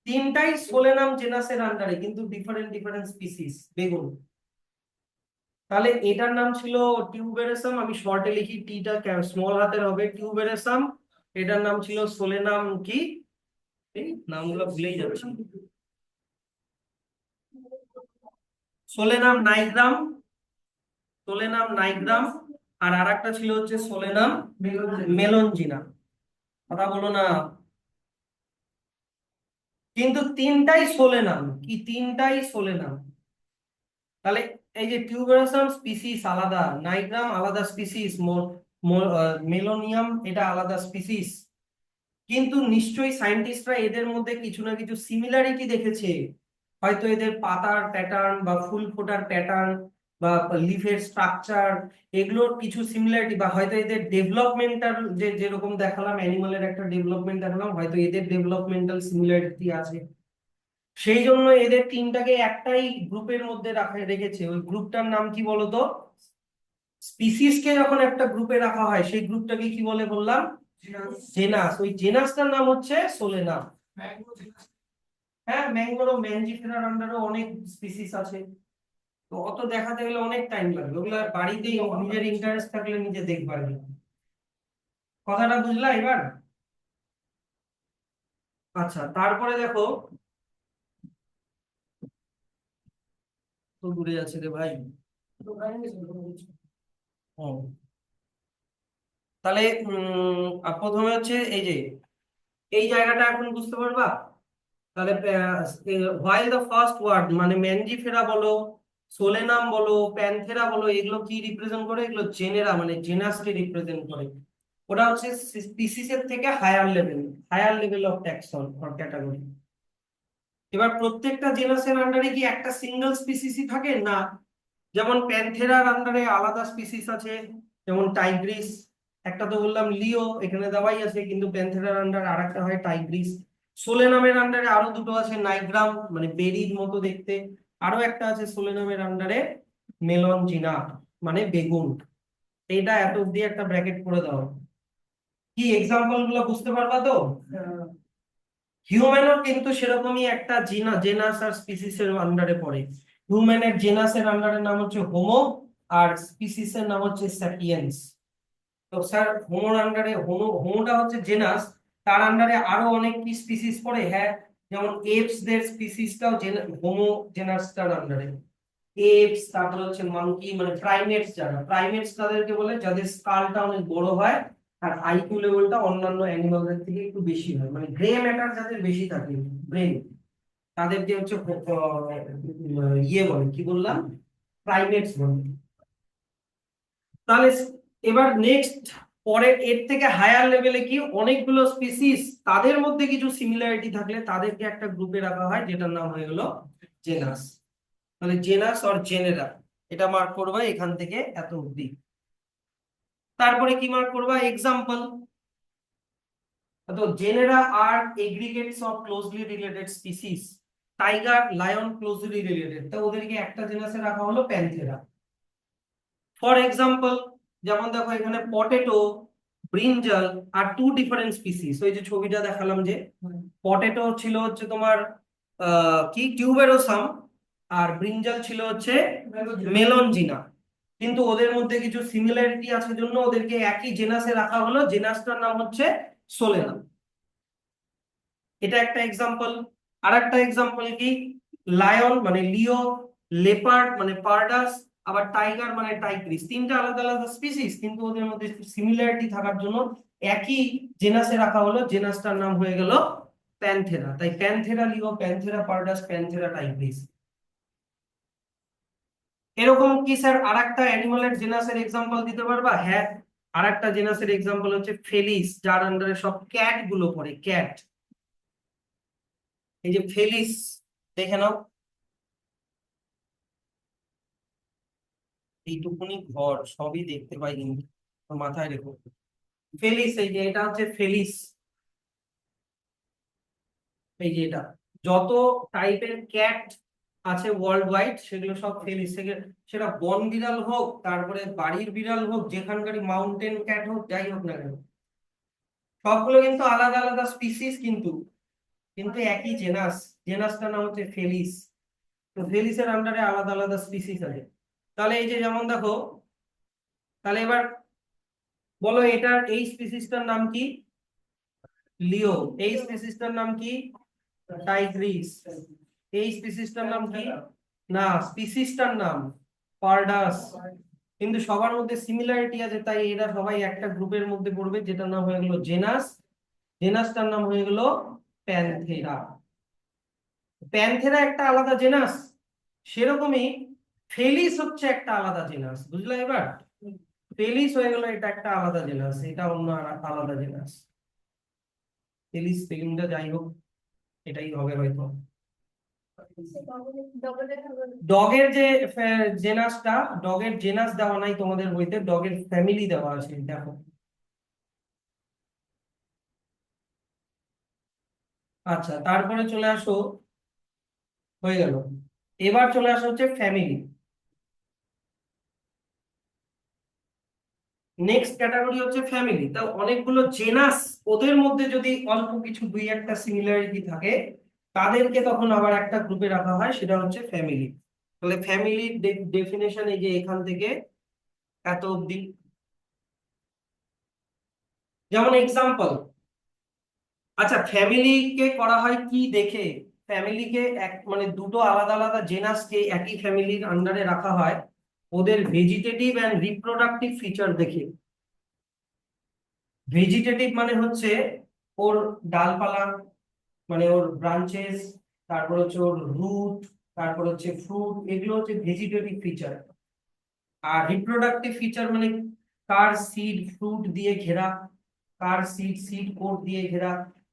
তিনটাই সোলেনাম জেনাসের আন্ডারে, কিন্তু ডিফারেন্ট ডিফারেন্ট স্পিসিস বেগুন। তাহলে এটার নাম ছিল টিউবেরাসাম, আমি শর্টে লিখি, টিটা স্মল হাতের হবে, টিউবেরাসাম। এটার নাম ছিল সোলেনাম কি, এই নামগুলো ভুলেই যাচ্ছি, সোলেনাম নাইগ্রাম, সোলেনাম নাইগ্রাম। আর আরেকটা ছিল হচ্ছে সোলেনাম মেলনজিনা। কথা বলো না, কিন্তু তিনটাই সোলেনাম, কি তিনটাই সোলেনাম। তাহলে এই যে টিউবেরাসাম স্পিসিস আলাদা, নাইগ্রাম আলাদা স্পিসিস, মেলোনিয়াম এটা আলাদা স্পিসিস, কিন্তু নিশ্চয়ই সায়েন্টিস্টরা এদের মধ্যে কিছু না কিছু সিমিলারিটি দেখেছে। হয়তো এদের পাতার প্যাটার্ন বা ফুল ফোটার প্যাটার্ন বা লিফের স্ট্রাকচার, এগুলোর কিছু সিমিলারিটি, বা হয়তো এদের ডেভেলপমেন্টাল, যে যেরকম দেখালাম অ্যানিমালের একটা ডেভেলপমেন্ট দেখালাম, হয়তো এদের ডেভেলপমেন্টাল সিমিলারিটি আছে। সেই জন্য এদের তিনটাকে একটাই গ্রুপের মধ্যে রেখেছে। ওই গ্রুপটার নাম কি বলতো? স্পিসিসকে যখন একটা গ্রুপে রাখা হয় সেই গ্রুপটাকে কি বলে বললাম? জেনাস। ওই জেনাসটার নাম হচ্ছে সোলেনা। হ্যাঁ, ম্যাঙ্গোরো ম্যানজিফেরার আন্ডারও অনেক স্পিসিস আছে, তো অত দেখাতে গেলে অনেক টাইম লাগবে, ওগুলা বাড়িতেই নিজের ইন্টারেস্ট থাকলে নিজে দেখবা। কথাটা বুঝলা এবার? আচ্ছা, তারপরে দেখো, তো দূরে আছে রে ভাই। হুম, তাহলে প্রথমে হচ্ছে এই যে এই জায়গাটা এখন বুঝতে পারবা। তাহলে হোয়াইল দ্য ফার্স্ট ওয়ার্ড মানে ম্যানজিফেরা বলো, সোলেনাম বলো, প্যানথেরা বলো, এগুলো কি রিপ্রেজেন্ট করে? এগুলো জেনেরা মানে জেনাসকে রিপ্রেজেন্ট করে। ওটা হচ্ছে স্পিসিস এর থেকে higher level, higher level of taxon or category. এবার প্রত্যেকটা জেনাসের আন্ডারে কি একটা সিঙ্গেল স্পিসিসই থাকে? না, যেমন প্যানথেরার আন্ডারে আলাদা স্পিসিস আছে, যেমন টাইগ্রিস। একটা তো বললাম লিও, এখানে দেওয়াই আছে, কিন্তু প্যানথেরার আন্ডারে আরেকটা হয় টাইগ্রিস। সোলেনামের আন্ডারে আরো দুটো আছে, নাইগ্রাম মানে বেরির মতো দেখতে, আরো একটা আছে সোলেনামের আন্ডারে মেলনজিনা মানে বেগুন। এইটা এত অব্দি একটা ব্র্যাকেট করে দাও। কি এক্সাম্পল গুলো বুঝতে পারবা তো? হিউম্যানও কিন্তু সেরকমই একটা জেনাস আর স্পিসিসের আন্ডারে পড়ে। হিউম্যানের জেনাসের আন্ডারের নাম হচ্ছে হোমো, আর স্পিসিসের নাম হচ্ছে স্যাপিয়েন্স। তো স্যার হোমোর আন্ডারে, হোমোটা হচ্ছে জেনাস, তার আন্ডারে আরো অনেক কি স্পিসিস পড়ে? হ্যাঁ, যেমন এপস দের স্পিসিসটাও হোমো জেনাসটার আন্ডারে। এপস, তারপর হচ্ছে মাঙ্কি, মানে প্রাইমেটস, যারা প্রাইমেটস তাদেরকে বলে যাদের স্কালটা অনেক বড় হয় আর আইকিউ লেভেলটা অন্যান্য অ্যানিমালদের থেকে একটু বেশি হয়, মানে গ্রে ম্যাটার যাদের বেশি থাকে ব্রেন, তাদেরকে হচ্ছে ইয়ে বলে, কি বললাম, প্রাইমেটস বলে। তাহলে এবার নেক্সট, পরে এর থেকে হায়ার লেভেলে কি অনেকগুলো স্পিসিস, তাদের মধ্যে কিছু সিমিলারিটি থাকলে তাদেরকে একটা গ্রুপে রাখা হয়, যেটার নাম হয়ে গেল জেনাস। তাহলে জেনাস অর জেনেরা, এটা মার্ক করবা এখান থেকে এত অব্দি। তারপরে কি মার্ক করবা, এক্সাম্পল। তো genera are aggregates of closely related species. Tiger, lion closely related, তো ওদেরকে একটা জেনাসে রাখা হলো প্যান্থেরা। ফর এক্সাম্পল, যেমন দেখো এখানে পটেটো, ব্রিঞ্জাল আর টু ডিফারেন্ট স্পিসিস। ওই যে ছবিটা দেখালাম, যে পটেটো ছিল হচ্ছে তোমার কি টিউবেরোসাম, আর ব্রিঞ্জাল ছিল হচ্ছে মেলনজিনা। কিন্তু ওদের মধ্যে কিছু সিমিলারিটি আছে জন্য ওদেরকে একই জেনাসে রাখা হলো, জেনাসটার নাম হচ্ছে সোলেনা। এটা একটা এক্সাম্পল। আর একটা এক্সাম্পল কি, লায়ন মানে লিও, লেপার্ড মানে পার্ডাস, আবার টাইগার মানে টাইগ্রিস। তিনটা আলাদা আলাদা স্পিসিস, কিন্তু ওদের মধ্যে সিমিলারিটি থাকার জন্য একই জেনাসে রাখা হলো, জেনাসটার নাম হয়ে গেল প্যান্থেরা। তাই প্যান্থেরা লিও, প্যান্থেরা পার্ডাস, প্যান্থেরা টাইগ্রিস। এরকম কি স্যার আরেকটা অ্যানিমালের জেনাসের এক্সাম্পল দিতে পারবা? হ্যাঁ, আরেকটা জেনাসের এক্সাম্পল হচ্ছে ফেলিস, যার আন্ডারে সব ক্যাট গুলো পড়ে, ক্যাট। এই যে ফেলিস, দেখে নাও, এইটুকুনি ঘর সবই দেখতে পাই কিন্তু, মাথায় রেখো। ফেলিস, এই যে এটা হচ্ছে ফেলিস, এই যে এটা, যত টাইপের ক্যাট আছে ওয়ার্ল্ড ওয়াইড সেগুলো সব ফেলিস থেকে। সেটা বন বিড়াল হোক, তারপরে বাড়ির বিড়াল হোক, যেখানকারই মাউন্টেন ক্যাট হোক, যাই হোক না কেন, সবগুলো কিন্তু আলাদা আলাদা স্পিসিস, কিন্তু কিন্তু একই জেনাস। জেনাসটার নাম হচ্ছে ফেলিস। তো ফেলিসের আন্ডারে আলাদা আলাদা স্পিসিস আছে। তাহলে এই যে যেমন দেখো, তাহলে এবার বলো এটার এই স্পিসিসটার নাম কি, লিও। এই স্পিসিসটার নাম কি, টাইগ্রিস। এই স্পিসিসটার নাম কি, না স্পিসিসটার নাম পার্ডাস। কিন্তু সবার মধ্যে সিমিলারিটি আছে, তাই এরা সবাই একটা গ্রুপের মধ্যে পড়বে, যেটার নাম হয়ে গেল জেনাস। জেনাসটার নাম হয়ে গেল প্যান্থেরা। প্যান্থেরা একটা আলাদা জেনাস, সেরকমই ফেলিস হচ্ছে একটা আলাদা জেনাস, বুঝলে এবার? ফেলিস হয়ে গেল এটা একটা আলাদা জেনাস, এটা অন্য আলাদা জেনাস। ফেলিস স্পেলিংটা যাই হোক, এটাই হবে হয়তো। ডগের যে জেনাসটা, ডগের জেনাস দেওয়া নাই তোমাদের বইতে, ডগের ফ্যামিলি দেওয়া আছে, দেখো। আচ্ছা, তারপরে চলে আসো, হয়ে গেল। এবার চলে আসো হচ্ছে ফ্যামিলি। নেক্সট ক্যাটাগরি হচ্ছে ফ্যামিলি। তা অনেকগুলো জেনাস, ওদের মধ্যে যদি অল্প কিছু দুই একটা সিমিলারিটি থাকে, তাদেরকে তখন আবার একটা গ্রুপে রাখা হয়, সেটা হচ্ছে ফ্যামিলি। তাহলে ফ্যামিলির ডেফিনেশন এই যে এখান থেকে এত অব্দি। যেমন এক্সাম্পল, আচ্ছা ফ্যামিলিকে করা হয় কি দেখে, ফ্যামিলিকে এক মানে দুটো আলাদা আলাদা জেনাসকে একই ফ্যামিলির আন্ডারে রাখা হয় ওদের ভেজিটেটিভ অ্যান্ড রিপ্রোডাক্টিভ ফিচার দেখে। ভেজিটেটিভ মানে হচ্ছে ওর ডালপালা, মানে ওর ব্রাঞ্চেস, তারপর হচ্ছে ওর রুট, তারপর হচ্ছে ফ্রুট, এগুলো হচ্ছে ভেজিটেটিভ ফিচার। আর রিপ্রোডাক্টিভ ফিচার মানে কার সিড ফ্রুট দিয়ে ঘেরা, কার সিড সিড কোট দিয়ে ঘেরা,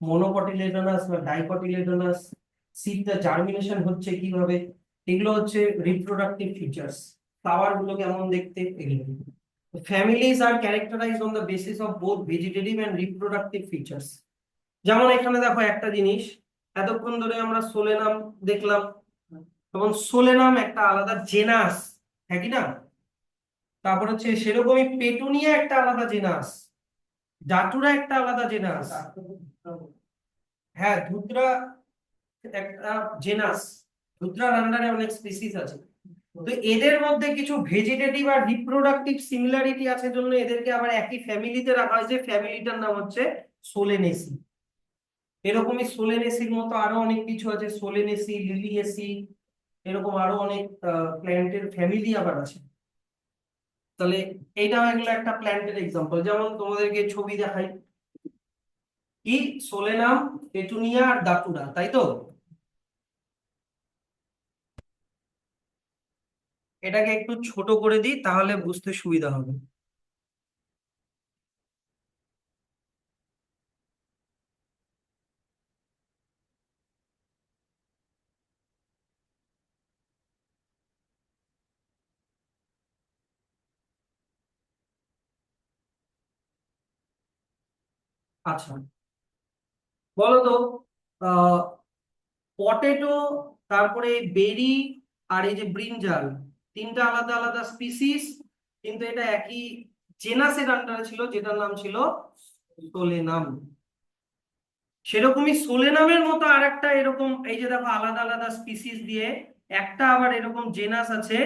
মনোকটিলেডোনাস বা ডাইকটিলেডোনাস, সিডটা জার্মিনেশন হচ্ছে কিভাবে, এগুলো হচ্ছে রিপ্রোডাক্টিভ ফিচার্স। ফ্লাওয়ার গুলো কেমন দেখতে, এগুলো। Families are characterized on the basis of both vegetative and reproductive features. যেমন এখানে দেখো একটা জিনিস, এতক্ষণ ধরে আমরা সোলেনাম দেখলাম, তখন সোলেনাম একটা আলাদা জেনাস, হ্যাঁ কি না? তারপর হচ্ছে সেরকমই পেটুনিয়া একটা আলাদা জেনাস, জাটুরা একটা আলাদা জেনাস, হ্যাঁ ধুতরা একটা জেনাস। ধুতরার আন্ডারে অনেক স্পিসিস আছে। তো এদের মধ্যে কিছু ভেজিটেটিভ আর রিপ্রোডাক্টিভ সিমিলারিটি আছে জন্য এদেরকে আবার একই ফ্যামিলিতে রাখা হয়েছে, ফ্যামিলিটার নাম হচ্ছে সোলেনেসি। এরকমই সোলেনেসির মতো আরো অনেক কিছু আছে, সোলেনেসি, লিলিয়েসি, এরকম আরো অনেক প্ল্যান্টের ফ্যামিলি আবার আছে। তাহলে এইটা হয়ে গেলো একটা প্ল্যান্টের এক্সাম্পল। যেমন তোমাদেরকে ছবি দেখাই, কি সোলেনাম, পেটুনিয়া আর দাতুরা, তাই তো? এটাকে একটু ছোট করে দিই তাহলে বুঝতে সুবিধা হবে। আচ্ছা, বলো তো, পটেটো, তারপরে বেরি, আর এই যে ব্রিনজাল, তিনটা আলাদা আলাদা স্পিসিস, কিন্তু এটা একই জেনাসের আন্ডারে ছিল, যেটার নাম ছিল সোলেনাম। সেরকমই সোলেনামের মতো আর একটা এরকম, এই যে দেখো আলাদা আলাদা স্পিসিস দিয়ে একটা আবার এরকম জেনাস আছে,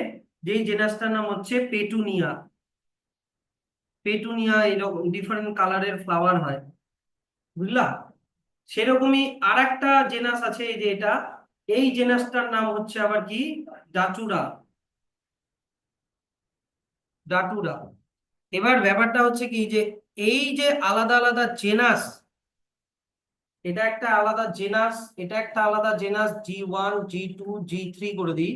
যেই জেনাসটার নাম হচ্ছে পেটুনিয়া। পেটুনিয়া এরকম ডিফারেন্ট কালারের ফ্লাওয়ার হয়, বুঝলা? সেরকমই আর একটা জেনাস আছে, এই যে এটা, এই জেনাসটার নাম হচ্ছে আবার কি ডাচুরা। ডাটুরা। এবার ব্যাপারটা হচ্ছে কি, যে এই যে আলাদা আলাদা জেনাস, এটা একটা আলাদা জেনাস, এটা একটা আলাদা জেনাস, G1 G2 G3 করে দিই,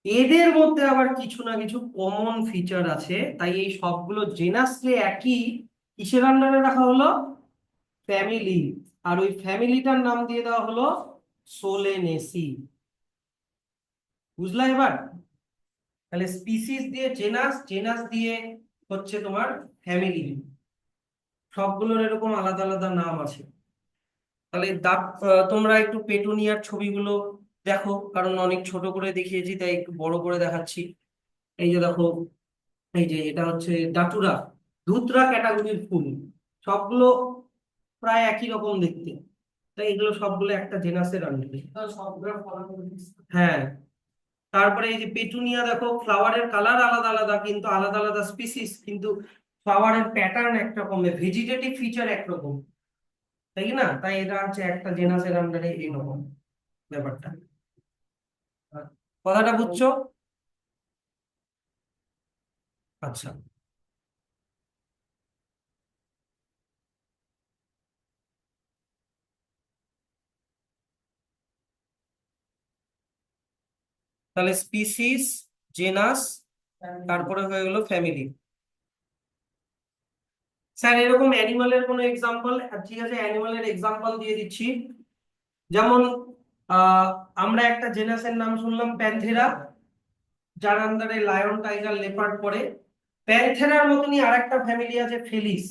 এদের মধ্যে আবার কিছু না কিছু কমন ফিচার আছে, তাই এই সবগুলো জেনাসকে একই কিসের আন্ডারে রাখা হলো, ফ্যামিলি। আর ওই ফ্যামিলিটার নাম দিয়ে দেওয়া হলো সোলেনেসি। বুঝলা এবার? তাহলে স্পিসিস দিয়ে জেনাস, জেনাস দিয়ে হচ্ছে তোমার ফ্যামিলি, সবগুলোর এরকম আলাদা আলাদা নাম আছে। তাহলে তোমরা একটু পেটুনিয়ার ছবিগুলো দেখো, কারণ অনেক ছোট করে দেখিয়েছি তাই একটু বড় করে দেখাচ্ছি। এই যে দেখো, এই যে এটা হচ্ছে ডাটুরা, ধুতরা ক্যাটাগরির ফুল, সবগুলো প্রায় একই রকম দেখতে, তাই এগুলো সবগুলো একটা জেনাসের আন্ডারে। হ্যাঁ, তারপরে এই যে পেটুনিয়া দেখো, ফ্লাওয়ারের কালার আলাদা আলাদা কিন্তু আলাদা আলাদা স্পিসিস, কিন্তু ফ্লাওয়ারের প্যাটার্ন একরকম, ভেজিটেটিভ ফিচার একরকম, তাই কি না? তাই এটা হচ্ছে একটা জেনাসের আন্ডারে এইরকম ব্যাপারটা। কথাটা বুঝছো? আচ্ছা, তাহলে স্পিসিস, জেনাস, তারপরে হয়ে গেল ফ্যামিলি। স্যার এরকম অ্যানিমালের কোনো এক্সাম্পল? ঠিক আছে, অ্যানিমালের এক্সাম্পল দিয়ে দিচ্ছি। যেমন আহ আমরা একটা জেনাসের নাম শুনলাম প্যান্থেরা, যার আন্ডারে লায়ন, টাইগার, লেপার্ড পড়ে। প্যান্থেরার মতনই আরেকটা ফ্যামিলি আছে ফেলিস।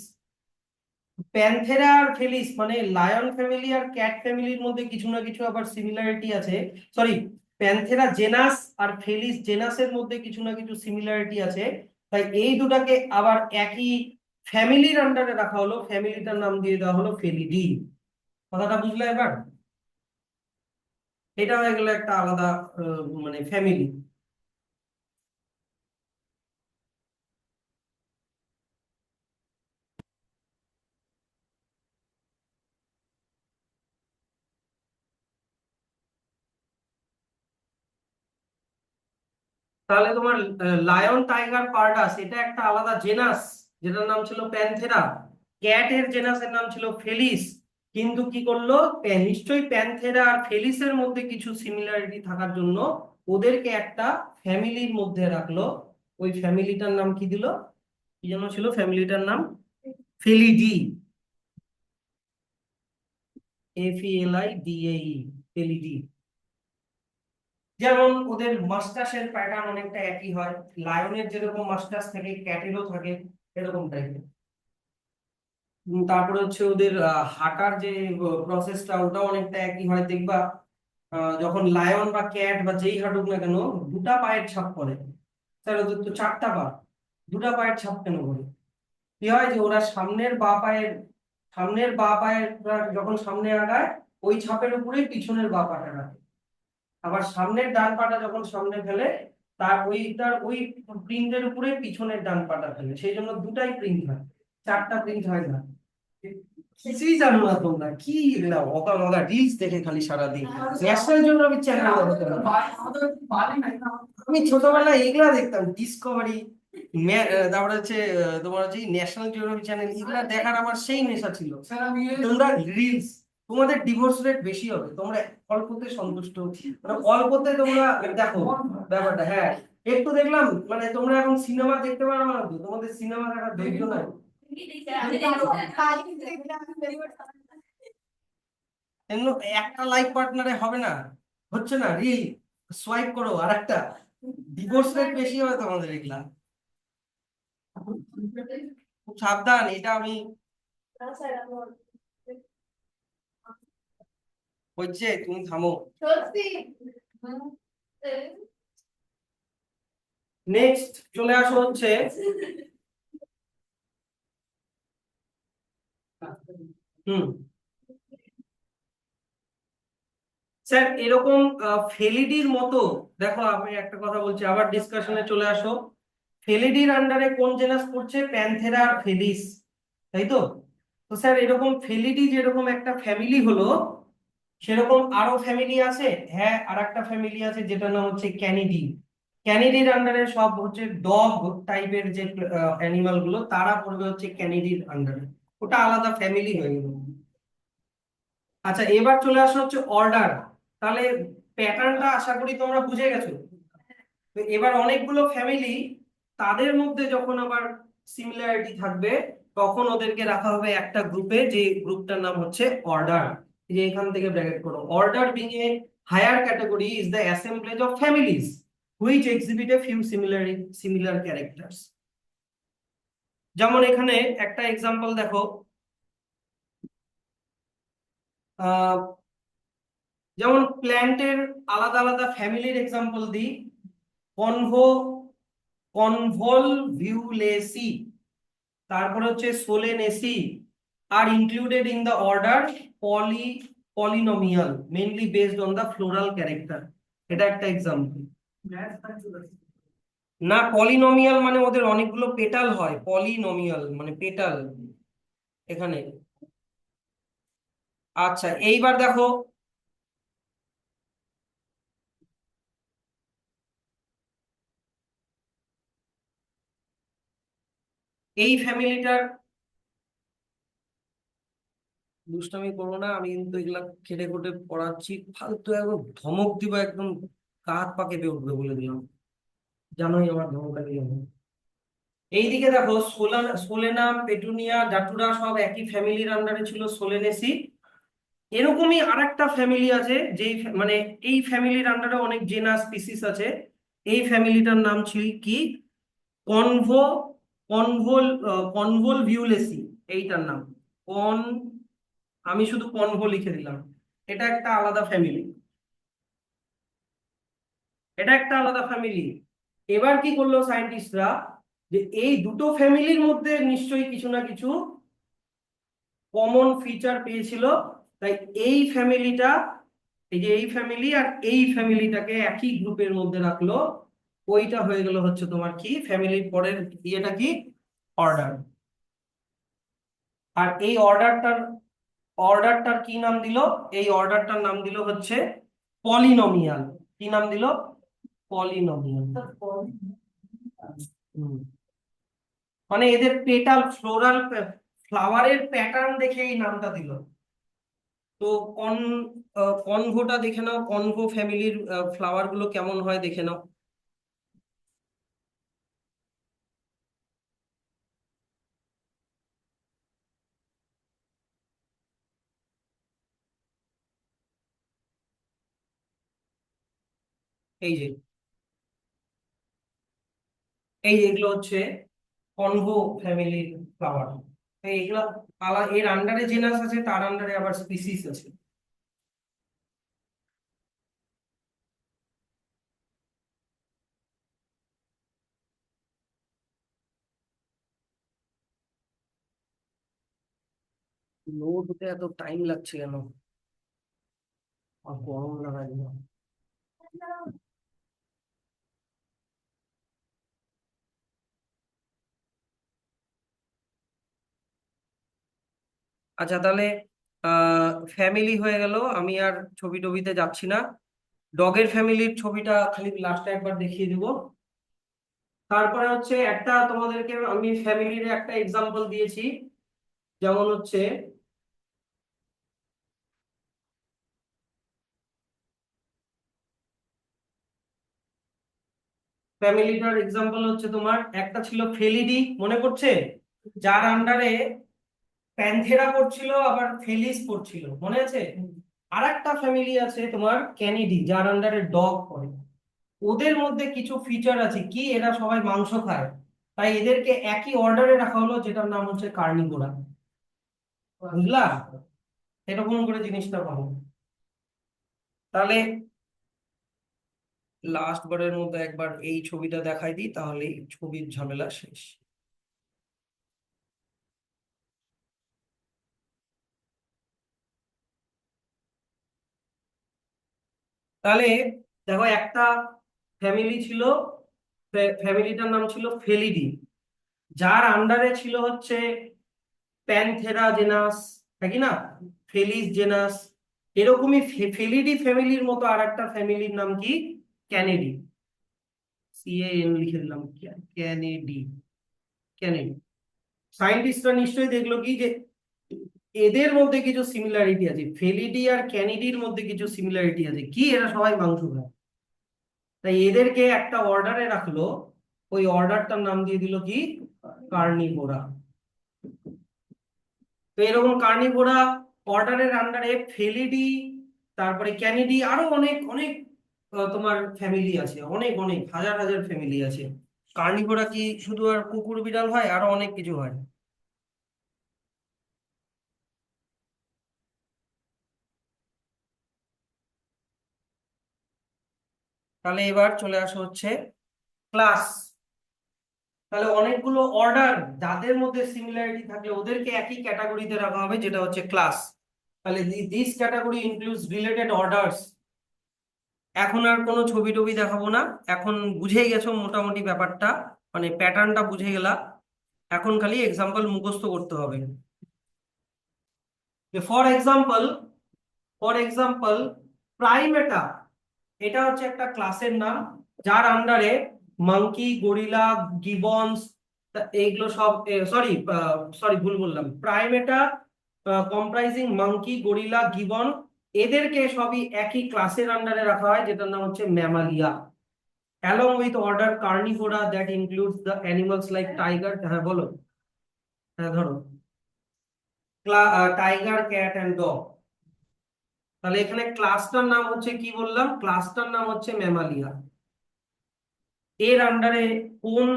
প্যান্থেরা আর ফেলিস মানে লায়ন ফ্যামিলি আর ক্যাট ফ্যামিলির মধ্যে কিছু না কিছু আবার সিমিলারিটি আছে। সরি, প্যান্থেরা জেনাস আর ফেলিস জেনাসের মধ্যে কিছু না কিছু সিমিলারিটি আছে, তাই এই দুটাকে আবার একই ফ্যামিলির আন্ডারে রাখা হলো, ফ্যামিলিটার নাম দিয়ে দেওয়া হলো ফেলিডি। কথাটা বুঝলে এবার? এটা হয়ে গেল একটা আলাদা মানে ফ্যামিলি। তাহলে তোমার লায়ন, টাইগার, পারডাস এটা একটা আলাদা জেনাস, যেটার নাম ছিল প্যান্থেরা। ক্যাটের জেনাসের নাম ছিল ফেলিস। কিন্তু কি করলো, নিশ্চয়ই প্যান্থেরা আর ফেলিসের মধ্যে কিছু সিমিলারিটি থাকার জন্য ওদেরকে একটা ফ্যামিলির মধ্যে রাখলো। ওই ফ্যামিলিটার নাম কি দিল, কি যেন ছিল ফ্যামিলিটার নাম, ফেলিডি। FELIDAE, ফেলিডি। যেমন ওদের মাস্টাসের প্যাটার্ন অনেকটা একই হয়, লায়নের যেরকম মাস্টাস থাকে ক্যাটেরও থাকে এরকম টাইপের। তারপরে হচ্ছে ওদের হাঁটার যে প্রসেসটা ওটাও অনেকটা একই হয়, দেখবা যখন লায়ন বা ক্যাট বা যেই হাঁটুক না কেন দুটা পায়ের ছাপ পড়ে। স্যার ওদের তো চারটা পা, দুটা পায়ের ছাপ কেন পড়ে? কি হয় যে ওরা সামনের বা পায়ের যখন সামনে আগায় ওই ছাপের উপরেই পিছনের বা পাটা রাখে, আবার সামনের ডান পাটা যখন সামনে ফেলে তার ওই প্রিন্টের উপরে পিছনের ডান পাটা ফেলে, সেই জন্য দুটাই প্রিন্ট হয়, চারটা প্রিন্ট হয় না। কিছুই জানো না তোমরা, কি না অকা মকা রিলস দেখে খালি সারাদিন। ন্যাশনাল জিওগ্রাফিক চ্যানেল দেখো তোমরা। আমি ছোটবেলায় এগুলা দেখতাম, ডিসকভারি, তারপরে হচ্ছে তোমার হচ্ছে ন্যাশনাল জিওগ্রাফিক চ্যানেল, এগুলা দেখার আমার সেই নেশা ছিল। তোমরা রিলস, তোমাদের ডিভোর্স রেট বেশি হবে, তোমরা অল্পতে সন্তুষ্ট, মানে অল্পতে তোমরা দেখো ব্যাপারটা। হ্যাঁ, একটু দেখলাম, মানে তোমরা এখন সিনেমা দেখতে পারো না তো, তোমাদের সিনেমা দেখার ধৈর্য নাই। এমন একটা লাইফ পার্টনারে হবে না, হচ্ছে না, রিল সোয়াইপ করো আর একটা, ডিভোর্স রেট বেশি হবে তোমাদের এগুলা। খুব সাবধান, এটা আমি, হচ্ছে তুমি থামো। নেক্সট চলে আসো হচ্ছে, হুম স্যার এরকম ফেলিডির মতো, দেখো আমি একটা কথা বলছি, আবার ডিসকাশনে চলে আসো। ফেলিডির আন্ডারে কোন জেনাস পড়ছে? প্যান্থেরা আর ফেলিস, তাই তো? তো স্যার এরকম ফেলিডি যেরকম একটা ফ্যামিলি হলো, সেরকম আরো ফ্যামিলি আছে। হ্যাঁ, আর একটা ফ্যামিলি আছে যেটা নাম হচ্ছে ক্যানিডি। ক্যানিডির আন্ডারে সব হচ্ছে ডগ টাইপের যে অ্যানিমাল গুলো, তারা পড়বে হচ্ছে ক্যানিডির আন্ডারে, ওটা আলাদা ফ্যামিলি হয়ে গেল। আচ্ছা, এবার চলে আসা হচ্ছে অর্ডার। তাহলে প্যাটার্নটা আশা করি তোমরা বুঝে গেছো। তো এবার অনেকগুলো ফ্যামিলি, তাদের মধ্যে যখন আবার সিমিলারিটি থাকবে, তখন ওদেরকে রাখা হবে একটা গ্রুপে, যে গ্রুপটার নাম হচ্ছে অর্ডার। যে এখান থেকে ব্র্যাকেট করো, order being a higher category is the assemblage of families which exhibit a few similar characters. যেমন এখানে একটা এক্সাম্পল দেখো, আহ যেমন প্ল্যান্টের আলাদা আলাদা ফ্যামিলির এক্সাম্পল দিই। কনভো কনভলভিউলেসি, তারপর হচ্ছে Solanaceae, are included in the order poly polynomial mainly based on the floral character. এটা একটা এক্সাম্পল। না, পলিনোমিয়াল মানে ওদের অনেকগুলো পেটাল হয়, পলিনোমিয়াল মানে পেটাল এখানে। আচ্ছা, এইবার দেখো, এই ফ্যামিলিটার, দুষ্টামি করবো না, আমি কিন্তু এগুলা খেটে খুঁটে পড়াচ্ছি, ফালতু একদম ধমক দিব একদম, গা হাত পা কেঁপে উঠবে বলে দিলাম, জানোই আমার ধমকটা দিয়ে। এইদিকে দেখো, সোলেনাম, পেটুনিয়া, ডাটুরা সব একই ফ্যামিলির আন্ডারে ছিল, সোলেনেসি। এরকমই আরেকটা ফ্যামিলি আছে, যেই মানে এই ফ্যামিলির আন্ডারে অনেক জেনাস স্পিসিস আছে। এই ফ্যামিলিটার নাম ছিল কি? কনভো কনভোল কনভোলভিউলেসি, এইটার নাম কন, আমি শুধু কনভো লিখে দিলাম। এটা একটা আলাদা ফ্যামিলি, এটা একটা আলাদা ফ্যামিলি। এবার কি করলো সায়েন্টিস্টরা, যে এই দুটো ফ্যামিলির মধ্যে নিশ্চয়ই কিছু না কিছু কমন ফিচার পেয়েছিল, তাই এই ফ্যামিলিটা, এই যে এই ফ্যামিলি আর এই ফ্যামিলিটাকে একই গ্রুপের মধ্যে রাখলো। ওইটা হয়ে গেল হচ্ছে তোমার কি ফ্যামিলির পরের ইয়েটা কি? অর্ডার। আর এই অর্ডারটার কি নাম দিল? এই অর্ডারটার নাম দিল হচ্ছে পলিনোমিয়াল। কি নাম দিল? পলিনোমিয়াল। মানে এদের পেটাল ফ্লোরাল ফ্লাওয়ারের প্যাটার্ন দেখে এই নামটা দিল। তো কন কনভোটা দেখে নাও, কনভো ফ্যামিলির ফ্লাওয়ার গুলো কেমন হয় দেখে নাও। এই যে, এই যে এগুলো হচ্ছে কনভো ফ্যামিলির ফ্লাওয়ার। এইগুলা এর আন্ডারে জেনাস আছে, তার আন্ডারে আবার স্পিসিস আছে। লোড হতে এত টাইম লাগছে কেন? আর গরম লাগাই না। আচ্ছা, তাহলে ফ্যামিলি হয়ে গেল, আমি আর ছবি টবিতে যাচ্ছি না। ডগের ফ্যামিলির ছবিটা খালি লাস্টে একবার দেখিয়ে দিব। তারপরে হচ্ছে একটা তোমাদেরকে আমি ফ্যামিলির একটা এক্সাম্পল দিয়েছি, যেমন হচ্ছে ফ্যামিলিটার এক্সাম্পল হচ্ছে তোমার একটা ছিল ফেলিডি, মনে পড়ছে? যার আন্ডারে প্যান্থেরা পড়ছিল, আবার ফেলিস পড়ছিল, মনে আছে? আর একটা ফ্যামিলি আছে তোমার ক্যানিডি, যার আন্ডারে ডগ পড়ে। ওদের মধ্যে কিছু ফিচার আছে, কি এরা সবাই মাংস খায়, তাই এদেরকে একই অর্ডারে রাখা হলো, যেটার নাম হচ্ছে কার্নিভোরা। বুঝলা এরকম করে জিনিসটা ভাবো। তাহলে লাস্ট বারের মধ্যে একবার এই ছবিটা দেখাই দিই, তাহলে ছবির ঝামেলা শেষ। তাহলে দেখো, একটা ফ্যামিলি ছিল, ফ্যামিলিটার নাম ছিল ফেলিডি, যার আন্ডারে ছিল হচ্ছে প্যানথেরা জেনাস, নাকি না, ফেলিস জেনাস। এরকমই ফেলিডি ফ্যামিলির মতো আর একটা ফ্যামিলির নাম কি, ক্যানেডি। CAN লিখে দিলাম, ক্যানেডি, ক্যানেডি। সায়েন্টিস্টরা নিশ্চয়ই দেখলো কি যে এদের মধ্যে কিছু সিমিলারিটি আছে, ফেলিডি আর ক্যানিডির মধ্যে কিছু সিমিলারিটি আছে, কি এরা সবাই মাংস খায়, তাই এদেরকে একটা অর্ডারে রাখলো। ওই অর্ডারটার নাম দিয়ে দিল কি, কার্নিভোরা। তো এরকম কার্নিভোরা অর্ডারের আন্ডারে ফেলিডি, তারপরে ক্যানিডি, আরো অনেক অনেক তোমার ফ্যামিলি আছে, অনেক অনেক হাজার হাজার ফ্যামিলি আছে। কার্নিভোরা কি শুধু আর কুকুর বিড়াল হয়, আরো অনেক কিছু হয়। তাহলে এবার চলে আসা হচ্ছে ক্লাস। তাহলে অনেকগুলো অর্ডার, যাদের মধ্যে সিমিলারিটি থাকলে ওদেরকে একই ক্যাটাগরিতে রাখা হবে, যেটা হচ্ছে ক্লাস। তাহলে this category includes related orders. এখন আর কোনো ছবি টবি দেখাবো না, এখন বুঝেই গেছো মোটামুটি ব্যাপারটা, মানে প্যাটার্নটা বুঝে গেলা। এখন খালি এক্সাম্পল মুখস্থ করতে হবে। ফর এক্সাম্পল, ফর এক্সাম্পল প্রাইমেটা, এটা হচ্ছে একটা ক্লাসের নাম, যার আন্ডারে মাঙ্কি, গরিলা, গিবনস, এইগুলো সব, সরি সরি ভুল বললাম, প্রাইমেটা কম্প্রাইজিং মাঙ্কি, গরিলা, গিবন, এদেরকে সবই একই ক্লাসের আন্ডারে রাখা হয়, যেটার নাম হচ্ছে Mammalia, along with order carnivora that includes the animals like tiger, হ্যাঁ বলো, হ্যাঁ ধরো, টাইগার, ক্যাট অ্যান্ড ডগ। তাহলে এখানে ক্লাসটার নাম হচ্ছে কি বললাম, ক্লাসটার নাম হচ্ছে ম্যামালিয়া। এর আন্ডারে কোন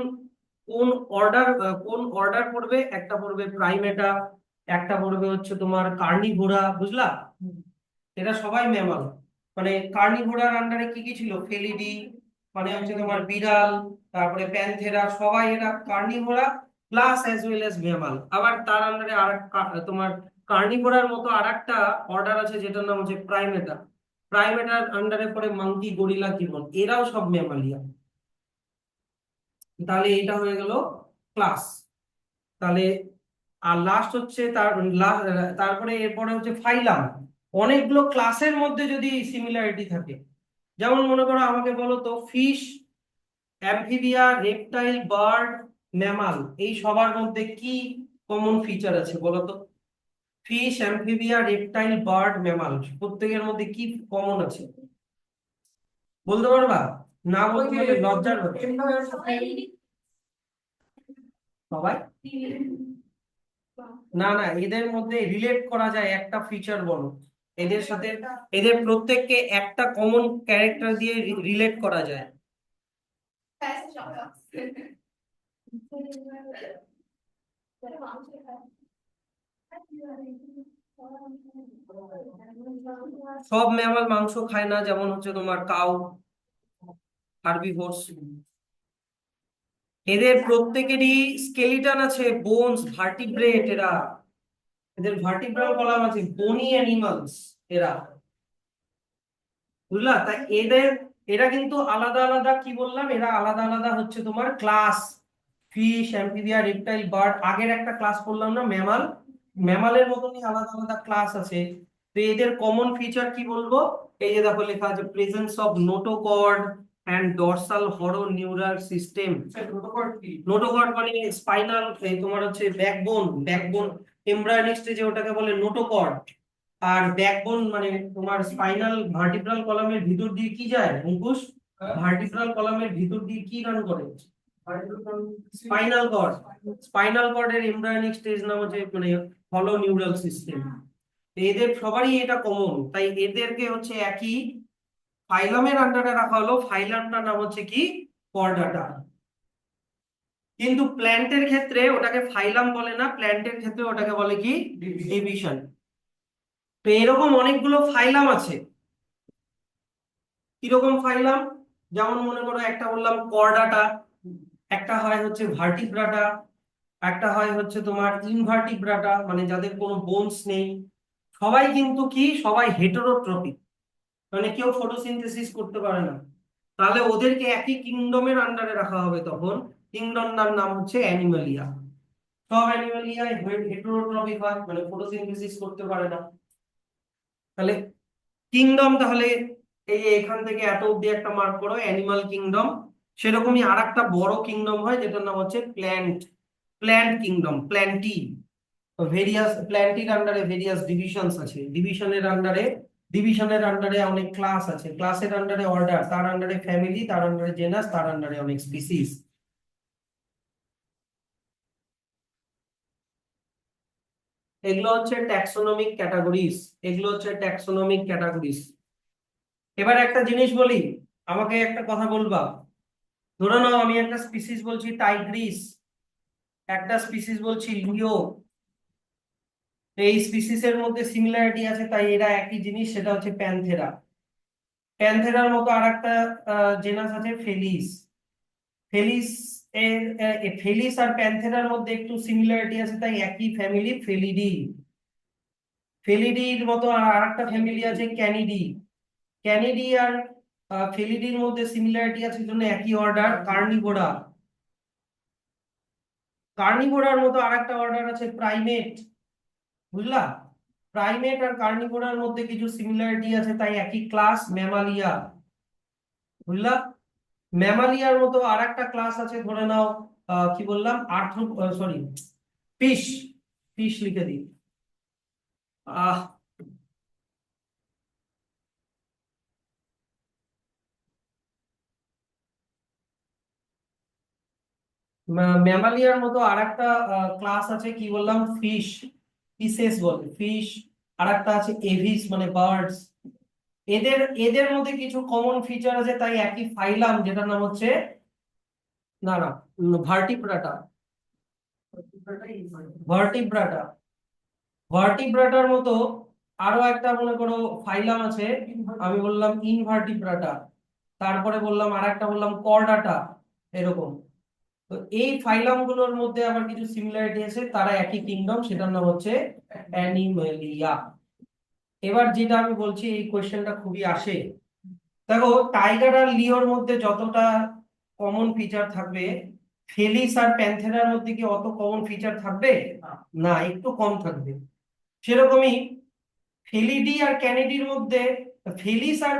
কোন অর্ডার, কোন অর্ডার পড়বে, একটা পড়বে প্রাইমেটা, একটা পড়বে হচ্ছে তোমার কার্নিভোরা, বুঝলা? এরা সবাই ম্যামাল। মানে কার্নিভোরার আন্ডারে কি কি ছিল, ফেলিডি মানে হচ্ছে তোমার বিড়াল, তারপরে প্যান্থেরা, সবাই এরা Carnivora plus as well as mammal. আবার তার আন্ডারে আর তোমার কার্নিভোরার মতো আর একটা অর্ডার আছে, যেটার নাম হচ্ছে প্রাইমেটা। প্রাইমেটার আন্ডারে পড়ে মাঙ্কি, গরিলা, গিবন, এরাও সব ম্যামালিয়া। তাহলে এটা হয়ে গেল ক্লাস। তাহলে আর লাস্ট হচ্ছে তারপরে এরপরে হচ্ছে ফাইলাম। অনেকগুলো ক্লাসের মধ্যে যদি সিমিলারিটি থাকে, যেমন মনে করো আমাকে বলো তো, fish, Amphibia, reptile, bird, mammal, এই সবার মধ্যে কি কমন ফিচার আছে বলো তো? Fish, Amphibia, reptile, bird, mammal, প্রত্যেকের মধ্যে কি কমন আছে বলতে পারবা? না বলতে পারলে লজ্জার ব্যাপার। সবাই, না না, এদের মধ্যে রিলেট করা যায়, একটা ফিচার বলো এদের সাথে, এদের প্রত্যেককে একটা কমন ক্যারেক্টার দিয়ে রিলেট করা যায়। সব ম্যামাল মাংস খায় না, যেমন হচ্ছে তোমার কাউ, হার্বিভোরস। এদের প্রত্যেকেরই স্কেলিটন আছে, বোনস, ভার্টিব্রেট এরা, এদের ভার্টিব্রাল কলাম আছে, বোনি অ্যানিমালস এরা, বুঝলা? তাই এদের, এরা কিন্তু আলাদা আলাদা, কি বললাম, এরা আলাদা আলাদা হচ্ছে তোমার class. Fish, Amphibia, reptile, bird, আগের একটা ক্লাস করলাম না ম্যামাল, ম্যামালের মতনই আলাদা আলাদা ক্লাস আছে। তো এদের কমন ফিচার কি বলবো, এই যে দেখো লেখা আছে presence of notochord and dorsal hollow neural system. Notochord মানে স্পাইনাল, তোমার হচ্ছে ব্যাকবোন এমব্রায়োনিক স্টেজে ওটাকে বলে নোটোকর্ড। আর ব্যাকবোন মানে তোমার স্পাইনাল ভার্টিব্রাল কলামের ভিতর দিয়ে কি যায় অঙ্কুশ, ভার্টিব্রাল কলামের ভিতর দিয়ে কি রান করে, স্পাইনাল কর্ড। স্পাইনাল কর্ডের এমব্রায়োনিক স্টেজ নাম হচ্ছে মানে হলো নিউরাল সিস্টেম। এদের সবারই এটা কমন, তাই এদেরকে হচ্ছে একই ফাইলামের আন্ডারে রাখা হলো। ফাইলামটার নাম হচ্ছে কি, কর্ডাটা। কিন্তু প্ল্যান্টের ক্ষেত্রে ওটাকে ফাইলাম বলে না, প্ল্যান্টের ক্ষেত্রে ওটাকে বলে কি, ডিভিশন। তো এরকম অনেকগুলো ফাইলাম আছে। কিরকম ফাইলাম, যেমন মনে করো একটা বললাম কর্ডাটা, একটা হয় হচ্ছে ভার্টিব্রাটা, একটা হয় হচ্ছে তোমার ইনভার্টিব্রাটা মানে যাদের কোনো বোনস নেই। সবাই কিন্তু কি, সবাই হেটেরোট্রপিক, মানে কেউ ফটোসিনথেসিস করতে পারে না। তাহলে ওদেরকে একই কিংডমের আন্ডারে রাখা হবে, তখন কিংডমটার নাম হচ্ছে অ্যানিমালিয়া। সব অ্যানিমালিয়া হেটেরোট্রপিক হয় মানে ফটোসিনথেসিস করতে পারে না। তাহলে কিংডম, তাহলে এই যে এখান থেকে এত অব্দি একটা মার্ক করো অ্যানিমাল কিংডম। সেরকমই আর একটা বড় কিংডম হয় যেটার নাম হচ্ছে plant, plant kingdom, plantae. Various প্ল্যান্টির আন্ডারে ভেরিয়াস ডিভিশনস আছে, ডিভিশনের আন্ডারে অনেক ক্লাস আছে, ক্লাসের আন্ডারে অর্ডার, তার আন্ডারে ফ্যামিলি, তার আন্ডারে জেনাস, তার আন্ডারে অনেক স্পিসিস। এগুলো হচ্ছে ট্যাক্সোনমিক ক্যাটাগরিজ, এগুলো হচ্ছে ট্যাক্সোনমিক ক্যাটাগরিজ। এবার একটা জিনিস বলি, আমাকে একটা কথা বলবা। ধরে নাও আমি একটা স্পিসিস বলছি টাইগ্রিস, একটা স্পিসিস বলছি লিও। এই স্পিসিসের মধ্যে সিমিলারিটি আছে তাই এরা একই জিনিস, সেটা হচ্ছে প্যান্থেরা। প্যান্থেরার মতো আরেকটা জেনাস আছে ফেলিস। ফেলিস এর ফেলিস আর প্যান্থেরার মধ্যে একটু সিমিলারিটি আছে তাই একই ফ্যামিলি ফেলিডি। ফেলিডির মতো আর আরেকটা ফ্যামিলি আছে ক্যানিডি। ক্যানিডি আর ফেলিডির মধ্যে সিমিলারিটি আছে জন্য একই অর্ডার কার্নিভোরা। কার্নিভোরার মতো আরেকটা অর্ডার আছে প্রাইমেট, বুঝলা। প্রাইমেট আর কার্নিভোরার মধ্যে কিছু সিমিলারিটি আছে তাই একই ক্লাস ম্যামালিয়া, বুঝলা। ম্যামালিয়ার মতো আরেকটা ক্লাস আছে, ধরে নাও কি বললাম, আর্থ্রো, সরি, ফিশ, ফিশ লিখে দিই। আহ ম্যামালিয়ার মতো আরেকটা ক্লাস আছে, কি বললাম, ফিশ, ফিশেস বলে ফিশ। আরেকটা আছে এভিস মানে বার্ডস। এদের এদের মধ্যে কিছু কমন ফিচার আছে তাই একই ফাইলাম যেটার নাম হচ্ছে, না না, ভার্টিব্রাটা, ভার্টিব্রাটা। ভার্টিব্রাটার মতো আরো একটা মনে করো ফাইলাম আছে, আমি বললাম ইনভার্টিব্রাটা, তারপরে বললাম আর একটা বললাম কর্ডাটা, এরকম। তো এই ফাইলাম গুলোর মধ্যে আবার কিছু সিমিলারিটি আছে, তারা একই কিংডম, সেটার নাম হচ্ছে অ্যানিমেলিয়া। এবার যেটা আমি বলছি এই কোয়েশ্চেনটা খুবই আসে। দেখো টাইগার আর লিওর মধ্যে যতটা কমন ফিচার থাকবে, ফেলিস আর প্যান্থেরার মধ্যে কি অত কমন ফিচার থাকবে, না একটু কম থাকবে। সেরকমই ফেলিডি আর ক্যানিডির মধ্যে, ফেলিস আর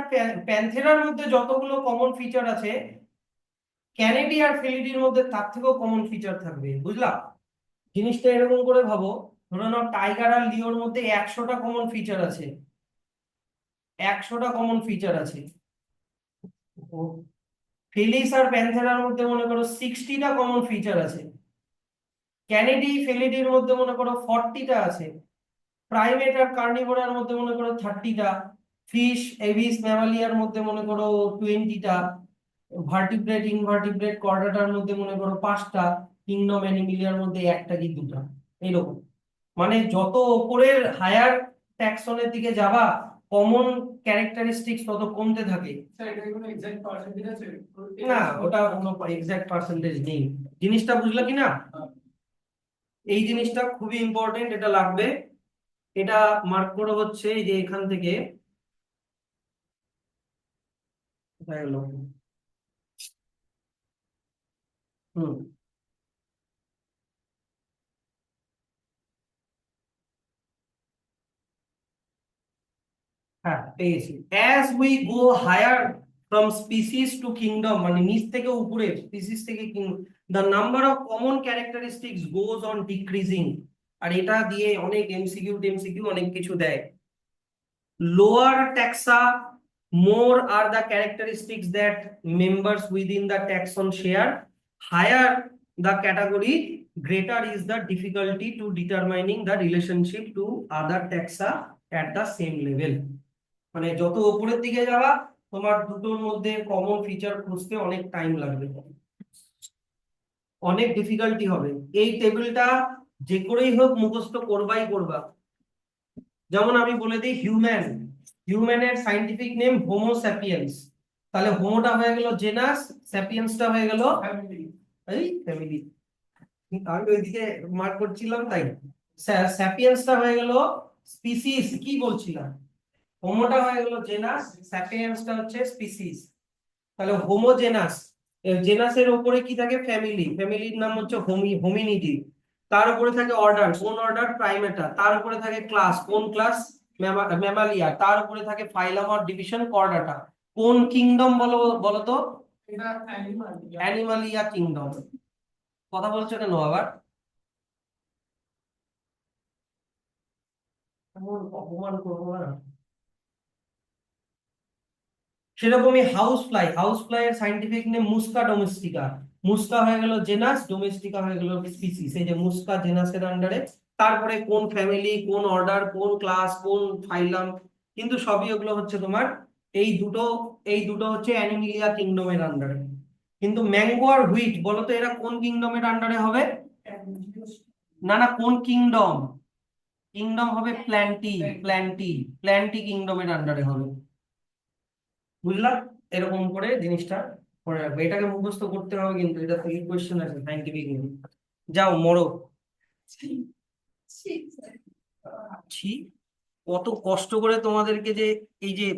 প্যান্থেরার মধ্যে যতগুলো কমন ফিচার আছে, ক্যানিডি আর ফেলিডির মধ্যে তার থেকেও কমন ফিচার থাকবে, বুঝলা। জিনিসটা এরকম করে ভাবো, ধরে নাও টাইগার আর লিওর মধ্যে 100টা কমন ফিচার আছে, 100টা কমন ফিচার আছে। ও ফেলিস আর প্যান্থেরার মধ্যে মনে করো 60টা কমন ফিচার আছে। ক্যানিডি ফেলিডির মধ্যে মনে করো 40টা আছে। প্রাইমেট আর কার্নিভোরার মধ্যে মনে করো 30টা। ফিশ এভিস ম্যামালিয়ার মধ্যে মনে করো 20টা। ভার্টিব্রেট ইনভার্টিব্রেট কর্ডাটার মধ্যে মনে করো 5টা। কিংডম অ্যানিমিলিয়ার মধ্যে একটা কি দুটা, এইরকম। মানে যত ওপরের হায়ার ট্যাক্সনের দিকে যাবা, কমন ক্যারেক্টারিস্টিক্স তত কমতে থাকে। না, ওটা কোনো এক্সাক্ট পার্সেন্টেজ নেই। জিনিসটা বুঝলা কি না, এই জিনিসটা খুবই ইম্পর্টেন্ট, এটা লাগবে। এটা মার্ক করে হচ্ছে এই যে এখান থেকে, কোথায় গেল, হুম, হ্যাঁ পেয়েছি। As we go higher from species to kingdom, মানে নিচ থেকে উপরে, স্পিসিস থেকে kingdom, the number of common characteristics goes on decreasing. আর এটা দিয়ে অনেক এমসিকিউ টেমসিকিউ অনেক কিছু দেয়। Lower taxa, more are the characteristics that members within the taxon share. Higher the category, greater is the difficulty to determining the relationship to other taxa at the same level. মানে যত উপরের দিকে যাওয়া, তোমার দুটোর মধ্যে কমন ফিচার খুঁজতে অনেক টাইম লাগবে, অনেক ডিফিকাল্টি হবে। এই টেবিলটা যে করেই হোক মুখস্থ করবাই করবা। যেমন আমি বলে দিই হিউম্যান, হিউম্যানের সাইন্টিফিক নেম হোমো স্যাপিয়েন্স, তাহলে হোমোটা হয়ে গেল জেনাস, স্যাপিয়েন্সটা হয়ে গেল এই ফ্যামিলি। আমি ওইদিকে মার্ক করছিলাম তাই। স্যাপিয়েন্সটা হয়ে গেল স্পিসিস, কি বলছিলাম, হোমোটা হয়ে গেল জেনাস, স্যাপিয়েন্সটা হচ্ছে স্পিসিস। তাহলে হোমোজেনাস, জেনাসের উপরে কি থাকে, ফ্যামিলি, ফ্যামিলির নাম হচ্ছে হোমিনিডি। তার উপরে থাকে অর্ডার, কোন অর্ডার, প্রাইমেটা। তার উপরে থাকে ক্লাস, কোন ক্লাস, ম্যামালিয়া। তার উপরে থাকে ফাইলাম অর ডিভিশন, কর্ডাটা। কোন কিংডম বলো বলতো, অ্যানিমালিয়া কিংডম। কথা বলছো কেন আবার, এমন অপমান করবো না। সেরকমই হাউস ফ্লাই, হাউস ফ্লাই এর সাইন্টিফিক নেম মুস্কা ডোমেস্টিকা। মুস্কা হয়ে গেল জেনাস, ডোমেস্টিকা হয়ে গেল স্পিসিস। এই যে মুস্কা জেনাসের আন্ডারে, তারপরে কোন ফ্যামিলি, কোন অর্ডার, কোন ক্লাস, কোন ফাইলাম, কিন্তু সবই ওগুলো হচ্ছে তোমার এই দুটো, এই দুটো হচ্ছে অ্যানিমিলিয়া কিংডমের আন্ডারে। কিন্তু ম্যাঙ্গো আর হুইট বলো তো এরা কোন কিংডমের আন্ডারে হবে? না না, কোন কিংডম, কিংডম হবে প্ল্যান্টি, প্ল্যান্টি, প্ল্যান্টি কিংডমের আন্ডারে হবে। বুঝলাম, এরকম করে জিনিসটা পড়ে রাখবে, এটাকে মুখস্থ করতে হবে কিন্তু, এটা থেকে কোয়েশ্চেন আছে সাইন্টিফিক নিয়ে। যাও মরো। ছি, কত কষ্ট করে তোমাদেরকে যে এই যে